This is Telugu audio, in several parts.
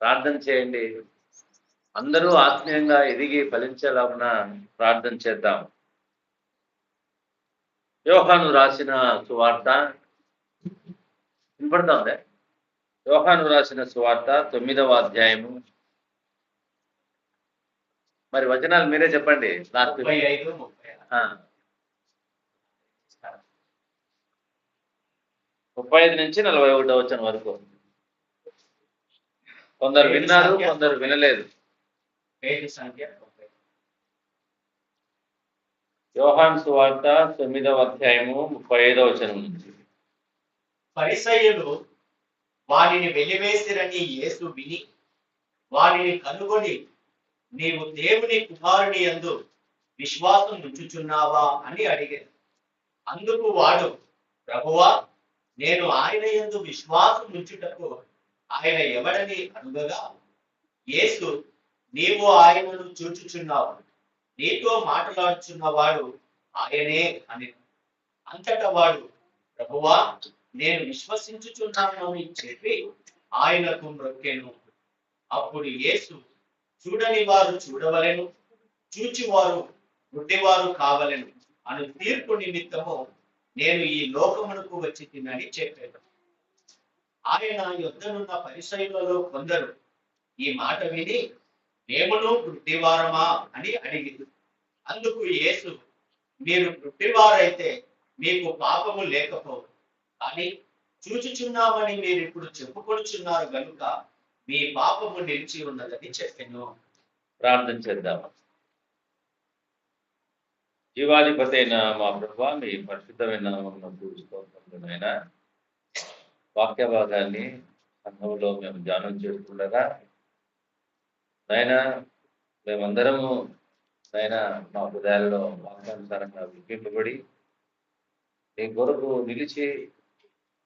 ప్రార్థన చేయండి. అందరూ ఆత్మీయంగా ఎదిగి ఫలించేలాగున ప్రార్థన చేద్దాం. యోహాను రాసిన సువార్త వినపడతా ఉందే? యోహాను రాసిన సువార్త 9వ అధ్యాయము. మరి వచనాలు మీరే చెప్పండి. 35 నుంచి 41 వచనం వరకు. కొందరు విన్నారు, కొందరు వినలేదు. యోహాను సువార్త 9వ అధ్యాయము 35వ వచనం నుంచి. పరిసయ్యులు వారిని వెలివేసిరని యేసు విని వారిని కనుగొని, నీవు దేవుని కుమారుని యందు విశ్వాసం ఉంచుచున్నావా అని అడిగారు. అందుకు వాడు, ప్రభువా, నేను ఆయన యందు విశ్వాసం ఉంచుటకు ఆయన ఎవడని అడుగగా, యేసు, నీవు ఆయనను చూచుచున్నావు, నీతో మాట్లాడుచున్నవాడు ఆయనే అని. అంతటా వాడు, ప్రభువా, నేను విశ్వసించుచున్నాను అని చెప్పి ఆయనకు మ్రొక్కెను. అప్పుడు యేసు, చూడని వారు చూడవలెను, చూచివారు గుడ్డివారు కావలెను అను తీర్పు నిమిత్తము నేను ఈ లోకమునకు వచ్చి తినని చెప్పాను. ఆయన యొద్దనున్న పరిసయ్యులలో కొందరు ఈ మాట విని, మేమును గుడ్డివారమా అని అడిగింది. అందుకు యేసు, మీరు గుడ్డివారైతే మీకు పాపము లేకపోవు, కానీ చూచుచున్నామని మీరు ఇప్పుడు చెప్పుకొనుచున్నారు గనుక మీ పాపము నిలిచి ఉన్నదని చెప్పాను. ప్రార్థన చేద్దాం. జీవాధిపతి అయిన మా ప్రభువా, మీ పరిశుద్ధమైన నామమునకు స్తోత్రములైనా. వాక్య భాగాన్ని సంఘంలో మేము ధ్యానం చేసుకుండగా నాయన, మేమందరము నాయన మా హృదయాల్లో వాక్యానుసారంగా విప్పింపబడి నీ కొరకు నిలిచి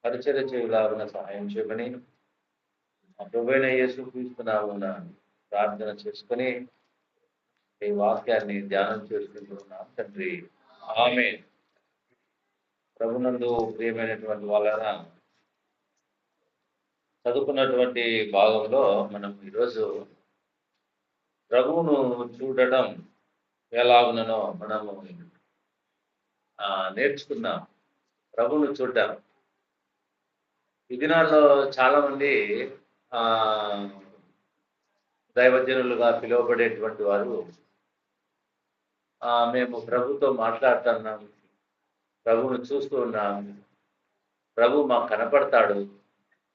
పరిచర్య చేయలాగున సహాయం చేయమని మా ప్రభువైన యేసుక్రీస్తు నామమున ప్రార్థన చేసుకుని ఈ వాక్యాన్ని ధ్యానం చేసుకుంటున్నాం తండ్రి. ఆమేన్. ప్రభునందు ప్రియమైనటువంటి వాళ్ళరా, చదువుకున్నటువంటి భాగంలో మనం ఈరోజు ప్రభువును చూడటం ఎలాగునో మనము నేర్చుకున్నాం. ప్రభువును చూడటం ఈ దినాల్లో చాలా మంది దైవజనులుగా పిలువబడేటువంటి వారు మేము ప్రభుతో మాట్లాడుతున్నాం, ప్రభువును చూస్తూ ఉన్నాం, ప్రభు మాకు కనపడతాడు,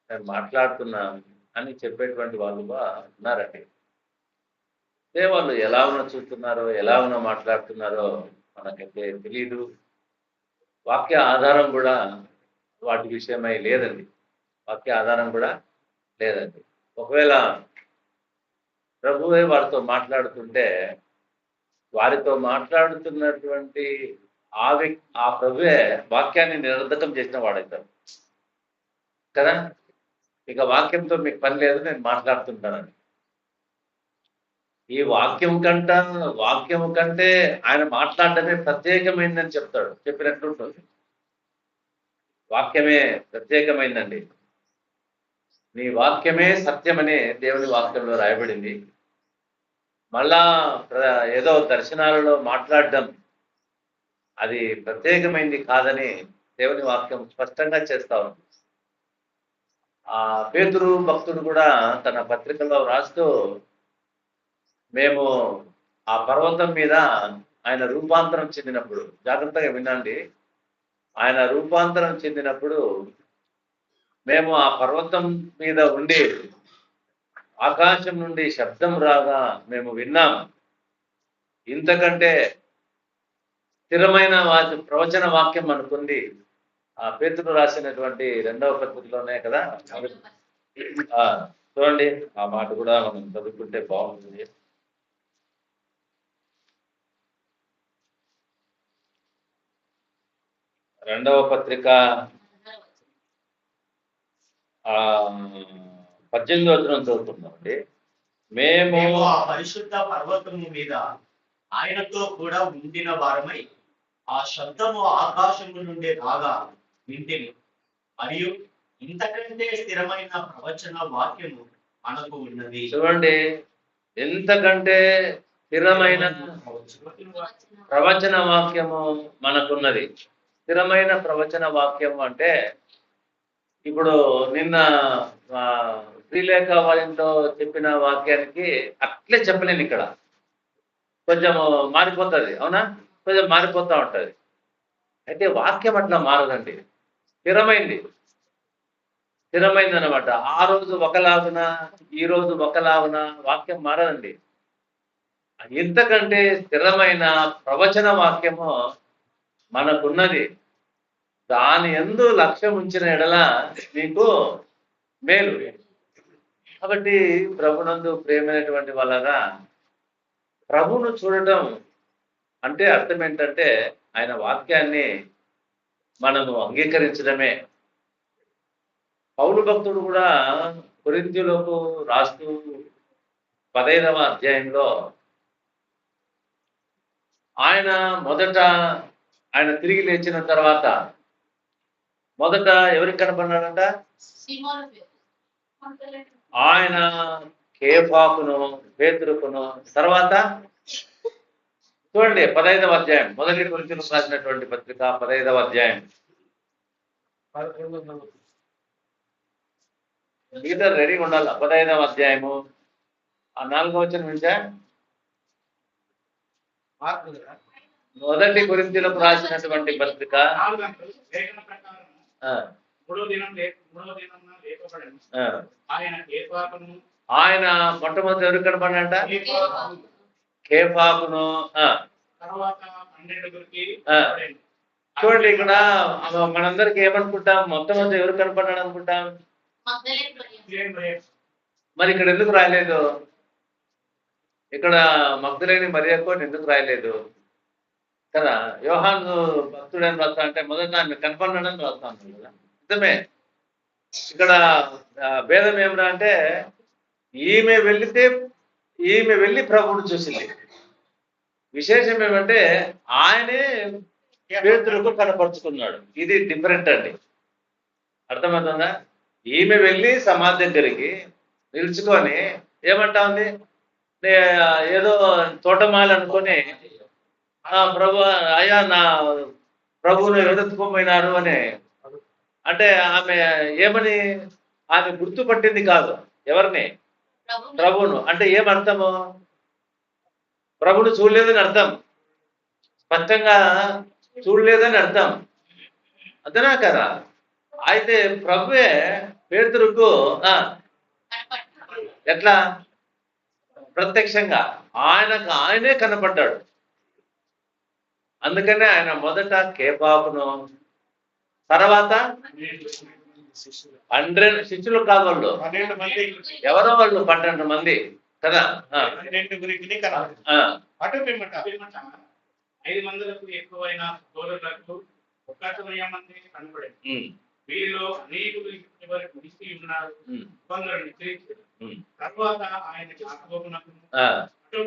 మేము మాట్లాడుతున్నాం అని చెప్పేటువంటి వాళ్ళుగా ఉన్నారండి. అదే వాళ్ళు ఎలా ఉన్నా చూస్తున్నారో, ఎలా ఉన్నా మాట్లాడుతున్నారో మనకైతే తెలియదు. వాక్య ఆధారం కూడా వాటి విషయమై లేదండి. వాక్య ఆధారం కూడా లేదండి. ఒకవేళ ప్రభువే వారితో మాట్లాడుతుంటే వారితో మాట్లాడుతున్నటువంటి ఆ ప్రభువే వాక్యాన్ని నిరర్ధకం చేసిన వాడవుతాడు కదా. ఇక వాక్యంతో మీకు పని లేదు, నేను మాట్లాడుతుంటానని. ఈ వాక్యం కంటే ఆయన మాట్లాడటమే ప్రత్యేకమైందని చెప్తాడు, చెప్పినట్లుంటుంది. వాక్యమే ప్రత్యేకమైందండి. నీ వాక్యమే సత్యమని దేవుని వాక్యంలో రాయబడింది. మళ్ళా ఏదో దర్శనాలలో మాట్లాడడం అది ప్రత్యేకమైంది కాదని దేవుని వాక్యం స్పష్టంగా చేస్తా ఉంది. పేతురు భక్తుడు కూడా తన పత్రికలో రాస్తూ, మేము ఆ పర్వతం మీద ఆయన రూపాంతరం చెందినప్పుడు, జాగ్రత్తగా వినండి, ఆయన రూపాంతరం చెందినప్పుడు మేము ఆ పర్వతం మీద ఉండి ఆకాశం నుండి శబ్దం రాగా మేము విన్నాం. ఇంతకంటే స్థిరమైన ప్రవచన వాక్యం అనుకుంది ఆ పేతురు రాసినటువంటి 2వ పత్రికలోనే కదా. చూడండి, ఆ మాట కూడా మనం చదువుకుంటే బాగుంటుంది. రెండవ పత్రిక 18వ వచనం చదువుతున్నామండి. మేము ఆ పరిశుద్ధ పర్వతము మీద ఆయనతో కూడా ఉండిన వారమై ఆ శబ్దము ఆకాశము నుండి రాగా వింటిని, మరియు ఇంతకంటే స్థిరమైన ప్రవచన వాక్యము మనకు ఉన్నది. చూడండి, ఎంతకంటే స్థిరమైన ప్రవచన వాక్యము మనకున్నది. స్థిరమైన ప్రవచన వాక్యం అంటే ఇప్పుడు నిన్న శ్రీలేఖ వారితో చెప్పిన వాక్యానికి అట్లే చెప్పలేను. ఇక్కడ కొంచెం మారిపోతుంది, అవునా? కొంచెం మారిపోతూ ఉంటుంది. అయితే వాక్యం అట్లా మారదండి, స్థిరమైంది అనమాట. ఆ రోజు ఒకలాగున ఈ రోజు ఒకలాగున వాక్యం మారదండి. ఇంతకంటే స్థిరమైన ప్రవచన వాక్యము మనకున్నది. దాని యందు లక్ష్యం ఉంచిన ఎడల మీకు మేలు. కాబట్టి ప్రభునందు ప్రేమైనటువంటి వాళ్ళగా, ప్రభును చూడటం అంటే అర్థం ఏంటంటే ఆయన వాక్యాన్ని మనము అంగీకరించడమే. పౌలు భక్తుడు కూడా కొరింథీయులకు రాస్తూ 15వ అధ్యాయంలో ఆయన తిరిగి లేచిన తర్వాత మొదట ఎవరికి కనపడినాడంట? ఆయన కేఫాకును పేతురుకును. తర్వాత చూడండి 15వ అధ్యాయం, మొదటి కొరింథీయులకు రాసినటువంటి పత్రిక 15వ అధ్యాయం. లీడర్ రెడీగా ఉండాలి. 15వ అధ్యాయము 4వ వచనం నుంచే. మొదటి కొరింథీయులకు రాసినటువంటి పత్రిక ఆయన మొట్టమొదటి ఎవరికి కనపడినంట? కేఫాకును. చూడండి, ఇక్కడ మనందరికి ఏమనుకుంటాం? మొట్టమొదటి ఎవరు కనపడ్డాడు అనుకుంటాం? మరి ఇక్కడ ఎందుకు రాయలేదు? ఇక్కడ మగ్దలేని మరియకు ఎందుకు రాయలేదు కదా? యోహాను భక్తుడని రాస్తా అంటే మొదట ఆమె కనపడినాడని రాస్తాను కదా. నిజమే. ఇక్కడ భేదం ఏమిరా అంటే ఈమె వెళ్ళి ప్రభువును చూసింది. విశేషం ఏమంటే ఆయనే పేతురుకు కనపరుచుకున్నాడు. ఇది డిఫరెంట్ అండి. అర్థమవుతుందా? ఈమె వెళ్ళి సమాధి దగ్గరికి నిలుచుకొని ఏమంటా ఉంది? ఏదో తోటమాలి అనుకొని ప్రభు అయ్యా నా ప్రభువును ఎదుర్కోపోయినారు అని అంటే ఆమె ఏమని ఆమె గుర్తుపట్టింది కాదు. ఎవరిని? ప్రభువును. అంటే ఏమర్థము? ప్రభువును చూడలేదని అర్థం, స్పష్టంగా చూడలేదని అర్థం. అర్థనా కదా? అయితే ప్రభువే పేతురుకు ఎట్లా ప్రత్యక్షంగా ఆయనే కనపడ్డాడు. అందుకనే ఆయన మొదట కేఫాకును, తర్వాత 12 శిష్యులు కాదు వాళ్ళు, ఎవరో వాళ్ళు 12 మంది కదా. 5 మందిలకు ఎక్కువైన సోదరులకు 1 మంది కనపడింది. వీరిలో అనేకులు నిలిచి ఉన్నారు, కొందరు నిశ్చయించారు. తర్వాత ఆయన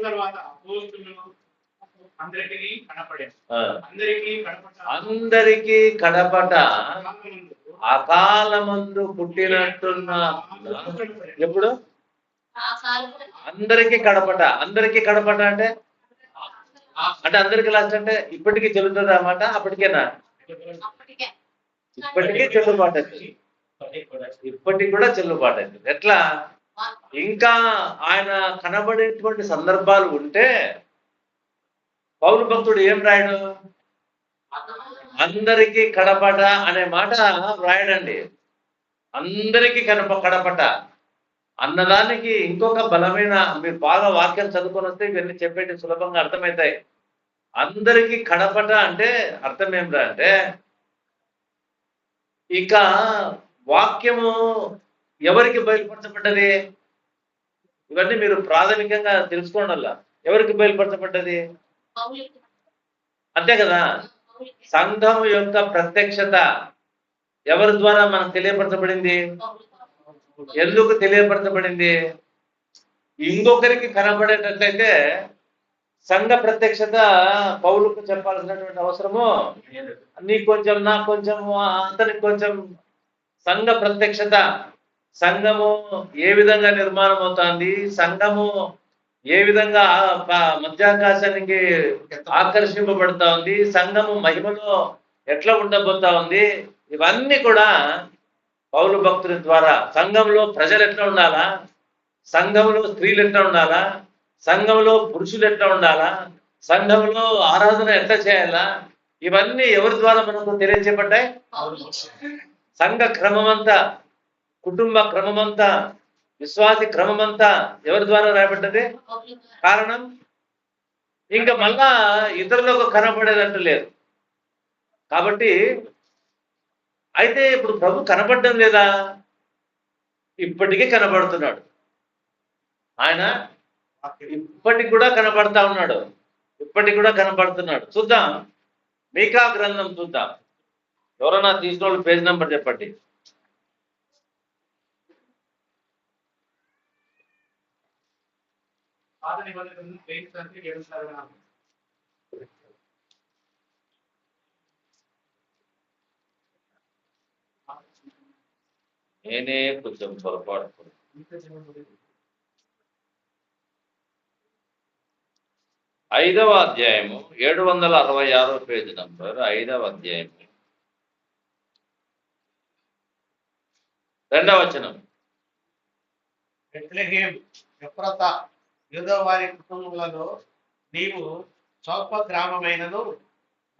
తర్వాత అపోస్తులు అందరికీ కనపట అకాలమందు పుట్టినట్టున్న. ఎప్పుడు అందరికీ కడపట అంటే అందరికి లాస్ట్ అంటే ఇప్పటికీ చెల్లుతుంది అన్నమాట. అప్పటికేనా? ఇప్పటికీ చెల్లుబాటు అవుతుంది, ఇప్పటికి కూడా చెల్లుబాటు అవుతుంది. ఎట్లా? ఇంకా ఆయన కనబడేటువంటి సందర్భాలు ఉంటే పౌలు భక్తుడు ఏం రాయడు? అందరికీ కడపట అనే మాట రాయడండి. అందరికీ కడపట అన్నదానికి ఇంకొక బలమైన, మీరు బాగా వాక్యం చదువుకొని వస్తే ఇవన్నీ చెప్పేటి సులభంగా అర్థమవుతాయి. అందరికీ కడపట అంటే అర్థం ఏమిటా అంటే ఇక వాక్యము ఎవరికి బయలుపరచబడ్డది? ఇవన్నీ మీరు ప్రాథమికంగా తెలుసుకోండి. ఎవరికి బయలుపరచబడ్డది? అంతే కదా. సంఘము యొక్క ప్రత్యక్షత ఎవరి ద్వారా మనకు తెలియపరచబడింది? ఎందుకు తెలియపరచబడింది? ఇంకొకరికి కనబడేటట్లయితే సంఘ ప్రత్యక్షత పౌలుకు చెప్పాల్సినటువంటి అవసరము నీకు కొంచెం, నాకు కొంచెం, అతనికి కొంచెం. సంఘ ప్రత్యక్షత సంఘము ఏ విధంగా నిర్మాణం అవుతుంది, సంఘము ఏ విధంగా మధ్యాకాశానికి ఆకర్షింపబడతా ఉంది, సంఘము మహిమలో ఎట్లా ఉండబోతా ఉంది, ఇవన్నీ కూడా పౌలు భక్తుల ద్వారా సంఘంలో ప్రజలు ఎట్లా ఉండాలా, సంఘంలో స్త్రీలు ఎట్లా ఉండాలా, సంఘంలో పురుషులు ఎట్లా ఉండాలా, సంఘంలో ఆరాధన ఎట్లా చేయాలా, ఇవన్నీ ఎవరి ద్వారా మనకు తెలియజేయబడ్డాయి? సంఘ క్రమమంతా, కుటుంబ క్రమమంతా, విశ్వాసి క్రమమంతా ఎవరి ద్వారా రాయబడ్డది? కారణం ఇంకా మళ్ళా ఇతరులకు కనబడేదంటూ లేదు. కాబట్టి అయితే ఇప్పుడు ప్రభు కనబడడం లేదా? ఇప్పటికీ కనబడుతున్నాడు. ఆయన ఇప్పటికి కూడా కనబడతా ఉన్నాడు, ఇప్పటికి కూడా కనబడుతున్నాడు. చూద్దాం, మీకా గ్రంథం చూద్దాం. ఎవరన్నా తీసిన వాళ్ళు పేజ్ నెంబర్ చెప్పండి. నేనే కొంచెం పొరపాటు. 5వ అధ్యాయము 766 పేజీ నంబర్, 5వ అధ్యాయము 2వ వచనం. బెత్లెహేము ఎఫ్రాతా యూదా వారి కుటుంబములలో నీవు స్వల్ప గ్రామమైనను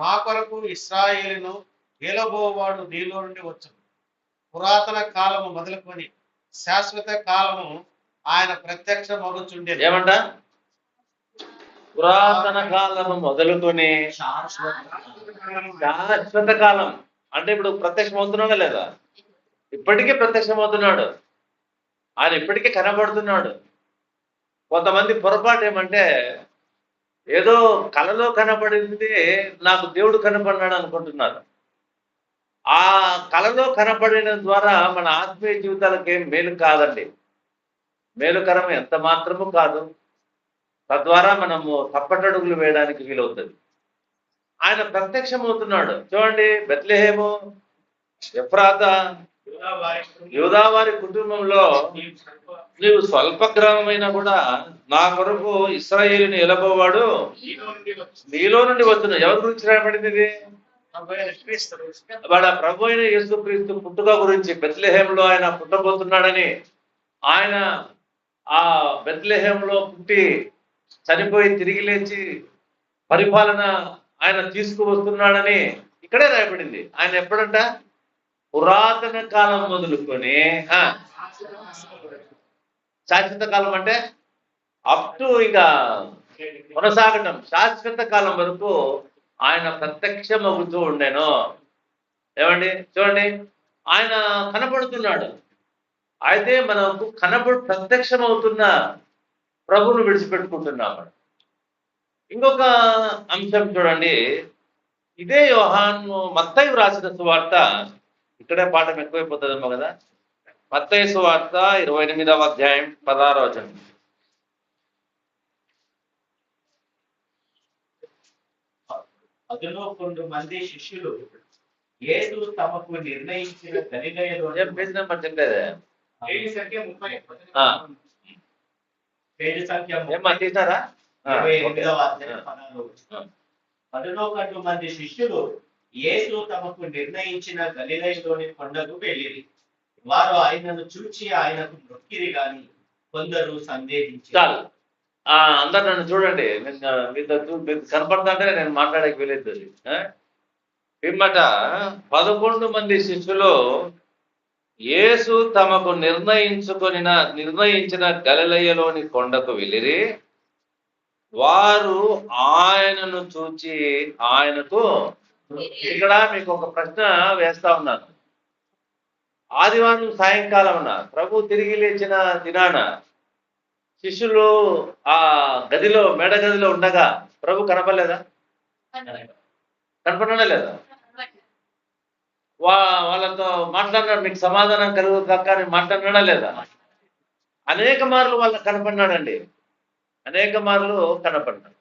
మా కొరకు ఇశ్రాయేలును ఏలబోవాడు నీలో నుండి వచ్చును. పురాతన కాలము మొదలుకొని శాశ్వత కాలము ఆయన ప్రత్యక్ష మగుచుండేది. ఏమంట? పురాతన కాలము మొదలుకొని శాశ్వత కాలం అంటే ఇప్పుడు ప్రత్యక్షం అవుతున్నాడా లేదా? ఇప్పటికీ ప్రత్యక్షం అవుతున్నాడు. ఆయన ఇప్పటికీ కనబడుతున్నాడు. కొంతమంది పొరపాటు ఏమంటే ఏదో కలలో కనబడింది నాకు దేవుడు కనబడినాడు అనుకుంటున్నారు. ఆ కలలో కనబడిన ద్వారా మన ఆత్మీయ జీవితాలకు ఏం మేలు కాదండి, మేలుకరం ఎంత మాత్రము కాదు. తద్వారా మనము తప్పటడుగులు వేయడానికి వీలవుతుంది. ఆయన ప్రత్యక్షమవుతున్నాడు. చూడండి, బెత్లెహేము ఎఫ్రాతా యూదా వారి కుటుంబంలో నీవు స్వల్ప గ్రామమైనా కూడా నా కొరకు ఇశ్రాయేలుని ఎలబోవాడు నీలో నుండి వచ్చును. ఎవరి గురించి రాయబడింది ఇది? వాడు ప్రభు అయిన యేసుక్రీస్తు పుట్టుక గురించి. బెత్లెహేములో ఆయన పుట్టబోతున్నాడని, ఆయన ఆ బెత్లెహేములో పుట్టి చనిపోయి తిరిగి లేచి పరిపాలన ఆయన తీసుకువస్తున్నాడని ఇక్కడే రాయబడింది. ఆయన ఎప్పుడంట? పురాతన కాలం మొదలుకొని శాశ్వత కాలం అంటే అప్ టు ఇంకా కొనసాగటం, శాశ్వత కాలం వరకు ఆయన ప్రత్యక్షమవుతూ ఉండేను. ఏమండి చూడండి, ఆయన కనపడుతున్నాడు. అయితే మనకు ప్రత్యక్షమవుతున్న ప్రభువును విడిచిపెట్టుకుంటున్నాం. ఇంకొక అంశం చూడండి, ఇదే యోహాను మత్తయి రాసిన సువార్త, ఇక్కడే పాఠం ఎక్కువైపోతుందేమో కదా. మత్తయి సువార్త 28వ అధ్యాయం 16వ వచనం. అందులో కొంతమంది శిష్యులు యేసు తమకు నిర్ణయించిన గలిలయలో పేజ్ నెంబర్ చెప్పేదే పేజీ సంఖ్య 38వ అధ్యాయం 16వ వచనం. అందులో కొంతమంది శిష్యులు యేసు తమకు నిర్ణయించిన గలిలయలోని కొండకు వెళ్ళిరి. వారు ఆయనను చూచి ఆయనకు మొక్కిరి గాని కొందరు సందేహించారు. చాలు, అందరు నన్ను చూడండి, మీతో కనపడతాంటే నేను మాట్లాడక వెళ్ళేది. పిమ్మట 11 మంది శిష్యులు యేసు తమకు నిర్ణయించిన గలిలయలోని కొండకు వెళ్ళిరి. వారు ఆయనను చూచి ఆయనకు, ఇక్కడ మీకు ఒక ప్రశ్న వేస్తా ఉన్నాను. ఆదివారం సాయంకాలం ప్రభు తిరిగి లేచిన దినాన శిష్యులు ఆ గదిలో, మేడ గదిలో ఉండగా ప్రభు కనపడలేదా? కనపడనే లేదా? వాళ్ళతో మాట్లాడినాడు, మీకు సమాధానం కలుగుతాక అని మాట్లాడినాడా లేదా? అనేక మార్లు వాళ్ళకి కనపడినాడండి, అనేక మార్లు కనపడినాడు.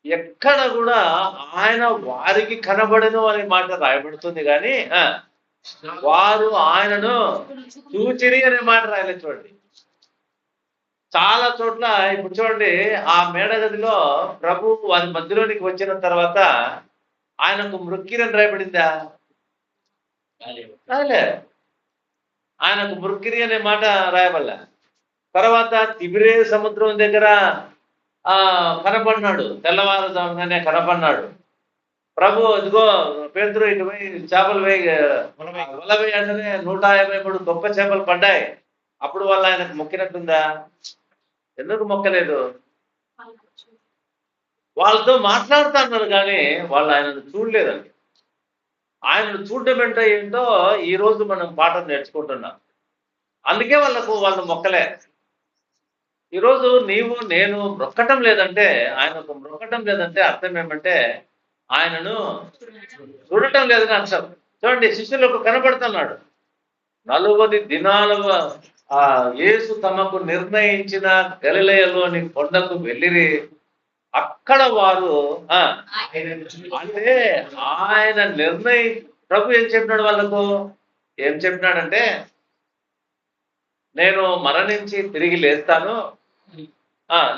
ఎక్కడ కూడా ఆయన వారికి కనబడను అనే మాట రాయబడుతుంది కానీ వారు ఆయనను చూచిరి అనే మాట రాయలే చూడండి. చాలా చోట్ల ఇప్పుడు చూడండి, ఆ మేడగదిలో ప్రభు వారి మధ్యలోనికి వచ్చిన తర్వాత ఆయనకు మృక్కిరని రాయబడిందా? రాయలే. ఆయనకు మృక్కిరి అనే మాట రాయబడలే. తర్వాత తిబిరే సముద్రం దగ్గర కనపడినాడు, తెల్లవారుజాముగానే కనపడినాడు. ప్రభు ఇదిగో పేతురు ఇటు పోయి చేపలు వల వేయి అంటే 153 గొప్ప చేపలు పడ్డాయి. అప్పుడు వాళ్ళు ఆయనకు మొక్కినట్టుందా? ఎందుకు మొక్కలేదు? వాళ్ళతో మాట్లాడుతున్నారు కానీ వాళ్ళు ఆయనను చూడలేదండి. ఆయనను చూడడం అంటే ఏంటో ఈ రోజు మనం పాఠం నేర్చుకుంటున్నాం. అందుకే వాళ్ళు మొక్కలే. ఈరోజు నీవు నేను మొక్కటం లేదంటే, ఆయనకు మొక్కటం లేదంటే అర్థం ఏమంటే ఆయనను చూడటం లేదని అర్థం. చూడండి, శిష్యులకు కనబడుతున్నాడు. 40 దినాలు యేసు తమకు నిర్ణయించిన గలిలయలోని కొండకు వెళ్ళిరి. అక్కడ వారు అంటే ఆయన ప్రభు ఏం చెప్పినాడు వాళ్ళకు? ఏం చెప్పినాడంటే, నేను మరణించి తిరిగి లేస్తాను,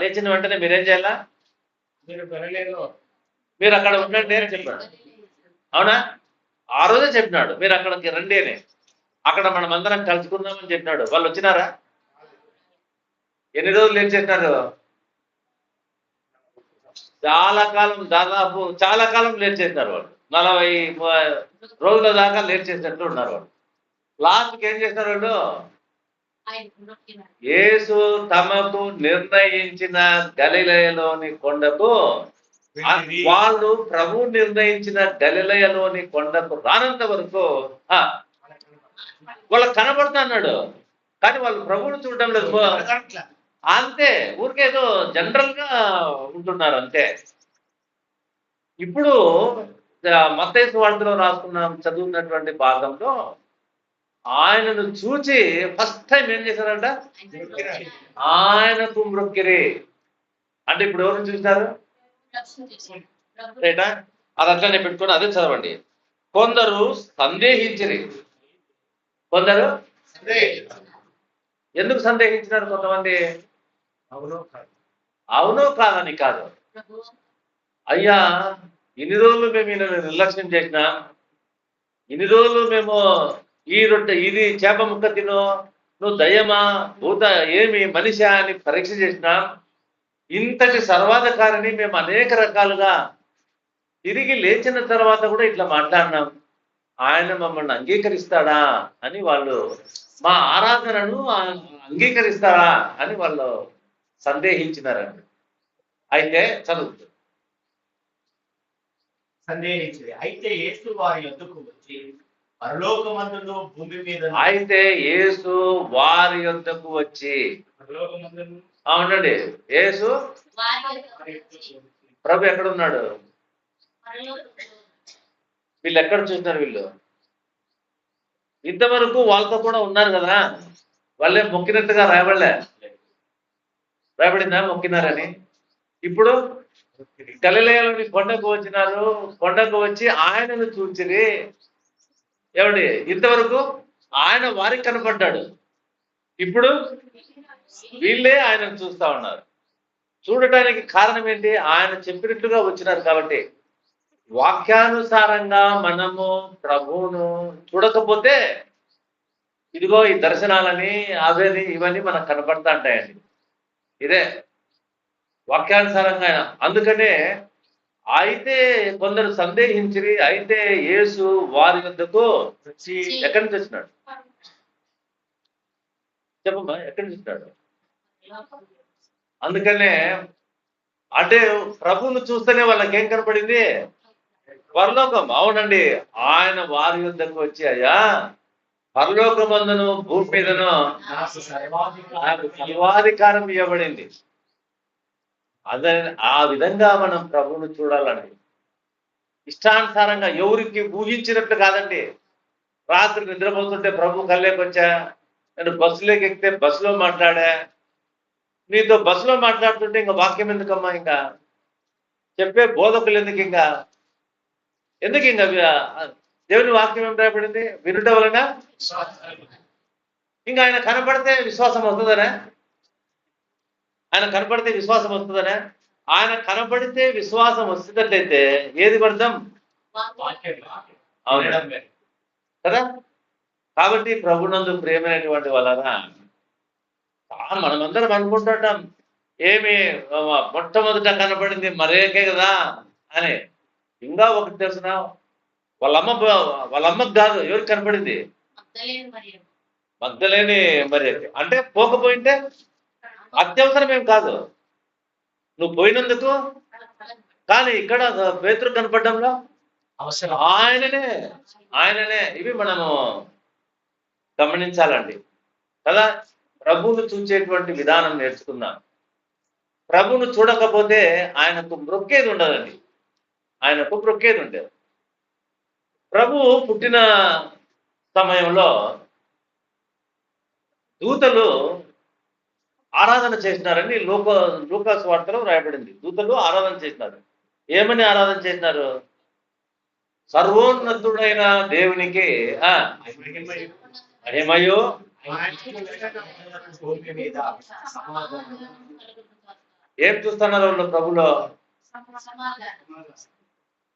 లేచిన వెంటనే మీరేం చేయాలా? మీరు అక్కడ ఉండండి అని చెప్పాడు. అవునా? ఆ రోజే చెప్పినాడు మీరు అక్కడికి రండి అని. అక్కడ మనం అందరం కలుసుకుందామని చెప్పినాడు. వాళ్ళు వచ్చినారా? ఎన్ని రోజులు లేట్ చేసినారు? దాదాపు చాలా కాలం లేట్ చేసినారు వాళ్ళు. 40 రోజుల దాకా లేట్ చేసినట్లు ఉన్నారు వాళ్ళు. లాస్ట్కి ఏం చేసినారు వాళ్ళు? యేసు తమకు నిర్ణయించిన గలిలయలోని కొండకు, వాళ్ళు ప్రభు నిర్ణయించిన గలిలయలోని కొండకు రానంత వరకు వాళ్ళకి కనబడుతున్నాడు కానీ వాళ్ళు ప్రభువును చూడడం లేదు. అంతే, ఊరికేదో జనరల్ గా ఉంటున్నారు అంతే. ఇప్పుడు మత్తయి సువార్తలో చదువుతున్నటువంటి భాగంలో ఆయనను చూచి ఫస్ట్ టైం ఏం చేశారంట? ఆయనకు మృక్కిరి. అంటే ఇప్పుడు ఎవరు చూస్తారు? రైటా? అది అట్లనే పెట్టుకొని అదే చదవండి. కొందరు సందేహించిరి. కొందరు ఎందుకు సందేహించినారు? కొంతమంది అవునో కాదని కాదు. అయ్యా, ఇన్ని రోజులు మేము ఈయన నిర్లక్ష్యం చేసినా, ఇన్ని రోజులు మేము ఈ రొట్టె ఇది చేప ముక్క తినో, నువ్వు దయ్యమా భూత ఏమి మనిషి అని పరీక్ష చేసినా, ఇంతటి సర్వాధికారిని మేము అనేక రకాలుగా తిరిగి లేచిన తర్వాత కూడా ఇట్లా మాట్లాడినాం, ఆయన మమ్మల్ని అంగీకరిస్తాడా అని వాళ్ళు, మా ఆరాధనను అంగీకరిస్తాడా అని వాళ్ళు సందేహించినారండి. అయితే చదువు. సందేహించింది. అయితే యేసు వారి యొద్దకు వచ్చి పరలోకమందును భూమి మీద, అయితే యేసు వారి యొద్దకు వచ్చి, అవునండి, యేసు ప్రభు ఎక్కడున్నాడు? వీళ్ళు ఎక్కడ చూసినారు? వీళ్ళు ఇంతవరకు వాళ్ళతో కూడా ఉన్నారు కదా, వాళ్ళే మొక్కినట్టుగా రాయబడిందా మొక్కినారని? ఇప్పుడు గలిలయలోని కొండకు వచ్చినారు. కొండకు వచ్చి ఆయనను చూచిరి. ఏమండి, ఇంతవరకు ఆయన వారికి కనపడ్డాడు, ఇప్పుడు వీళ్ళే ఆయనను చూస్తా ఉన్నారు. చూడటానికి కారణం ఏంటి? ఆయన చెప్పినట్లుగా వచ్చినారు కాబట్టి. వాక్యానుసారంగా మనము ప్రభువును చూడకపోతే ఇదిగో ఈ దర్శనాలని అవని ఇవన్నీ మనకు కనపడతా ఉంటాయండి. ఇదే వాక్యానుసారంగా ఆయన. అందుకనే అయితే కొందరు సందేహించిరి. అయితే యేసు వారి వద్దకు వచ్చి, ఎక్కడి నుంచి వచ్చినాడు చెప్పమ్మా? ఎక్కడి నుంచి వచ్చినాడు? అందుకనే అంటే ప్రభువును చూస్తేనే వాళ్ళకి ఏం కనపడింది? పరలోకం. అవునండి, ఆయన వారి వద్దకు వచ్చి, అయ్యా పరలోకమందును భూమి మీదను నాకు సర్వాధికారం ఇవ్వబడింది. అదే ఆ విధంగా మనం ప్రభువును చూడాలండి. ఇష్టానుసారంగా ఎవరికి ఊహించినట్లు కాదండి. రాత్రి నిద్రపోతుంటే ప్రభు కల్లేకొచ్చా, నేను బస్సులోకి ఎక్కితే బస్సులో మాట్లాడా, నీతో బస్సులో మాట్లాడుతుంటే ఇంకా వాక్యం ఎందుకమ్మా? ఇంకా చెప్పే బోధకులు ఎందుకు? ఇంకా దేవుని వాక్యం ఏం రాయబడింది? వినుట వలన. ఇంకా ఆయన కనపడితే విశ్వాసం వస్తుందనే? ఆయన కనపడితే విశ్వాసం వస్తుందనే? ఆయన కనపడితే విశ్వాసం వస్తున్నట్లయితే ఏది అర్థం? అవును కదా. కాబట్టి ప్రభునందు ప్రేమైనటువంటి వాళ్ళరా, మనమందరం అనుకుంటుంటాం ఏమి మొట్టమొదట కనపడింది మరేకే కదా అని. ఇంకా ఒకటి తెలిసిన వాళ్ళమ్మకు కాదు, ఎవరికి కనపడింది? మగ్దలేని మరియకి. అంటే పోకపోయింటే అత్యవసరం ఏం కాదు, నువ్వు పోయినందుకు. కానీ ఇక్కడ పేతురు కనపడడంలో అవసరం ఆయననే. ఇవి మనము గమనించాలండి కదా. ప్రభువును చూసేటువంటి విధానం నేర్చుకుందాం. ప్రభువును చూడకపోతే ఆయనకు మొక్కేది ఉండదండి. ఆయనకు మొక్కేది ఉండేది. ప్రభు పుట్టిన సమయంలో దూతలు ఆరాధన చేసినారని లూకాసు వార్తలో రాయబడింది. దూతలు ఆరాధన చేసినారు. ఏమని ఆరాధన చేసినారు? సర్వోన్నతుడైన దేవునికి మహిమయు. ఏం చూస్తున్నారు వాళ్ళు ప్రభులో?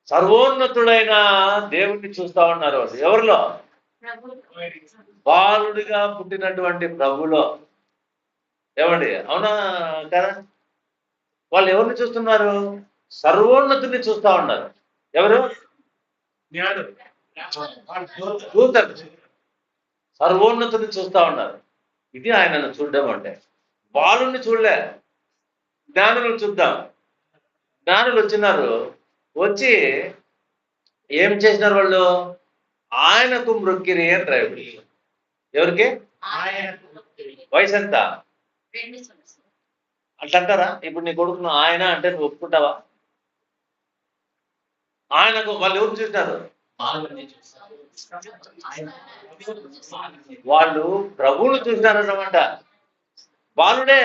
సర్వోన్నతుడైన దేవుణ్ణి చూస్తా ఉన్నారు వాళ్ళు. ఎవరిలో? బాలుడిగా పుట్టినటువంటి ప్రభులో. ఏమండి, అవునా కదా? వాళ్ళు ఎవరిని చూస్తున్నారు? సర్వోన్నతుడిని చూస్తా ఉన్నారు. ఎవరు? దూతలు సర్వోన్నతుడిని చూస్తా ఉన్నారు. ఇది ఆయనను చూడడం అంటే. బాలుని చూడలే, జ్ఞానులను చూద్దాం. జ్ఞానులు వచ్చినారు. వచ్చి ఏం చేసినారు వాళ్ళు? ఆయనకు మృక్కిరి అని రాయబడి. ఎవరికి? వయసు ఎంత అంటారా? ఇప్పుడు నీ కొడుకును ఆయన అంటే నువ్వు ఒప్పుకుంటావా? ఆయనకు వాళ్ళు ఎవరు చూసినారు? వాళ్ళు ప్రభువును చూసినారన్నమాట. బాలుడే.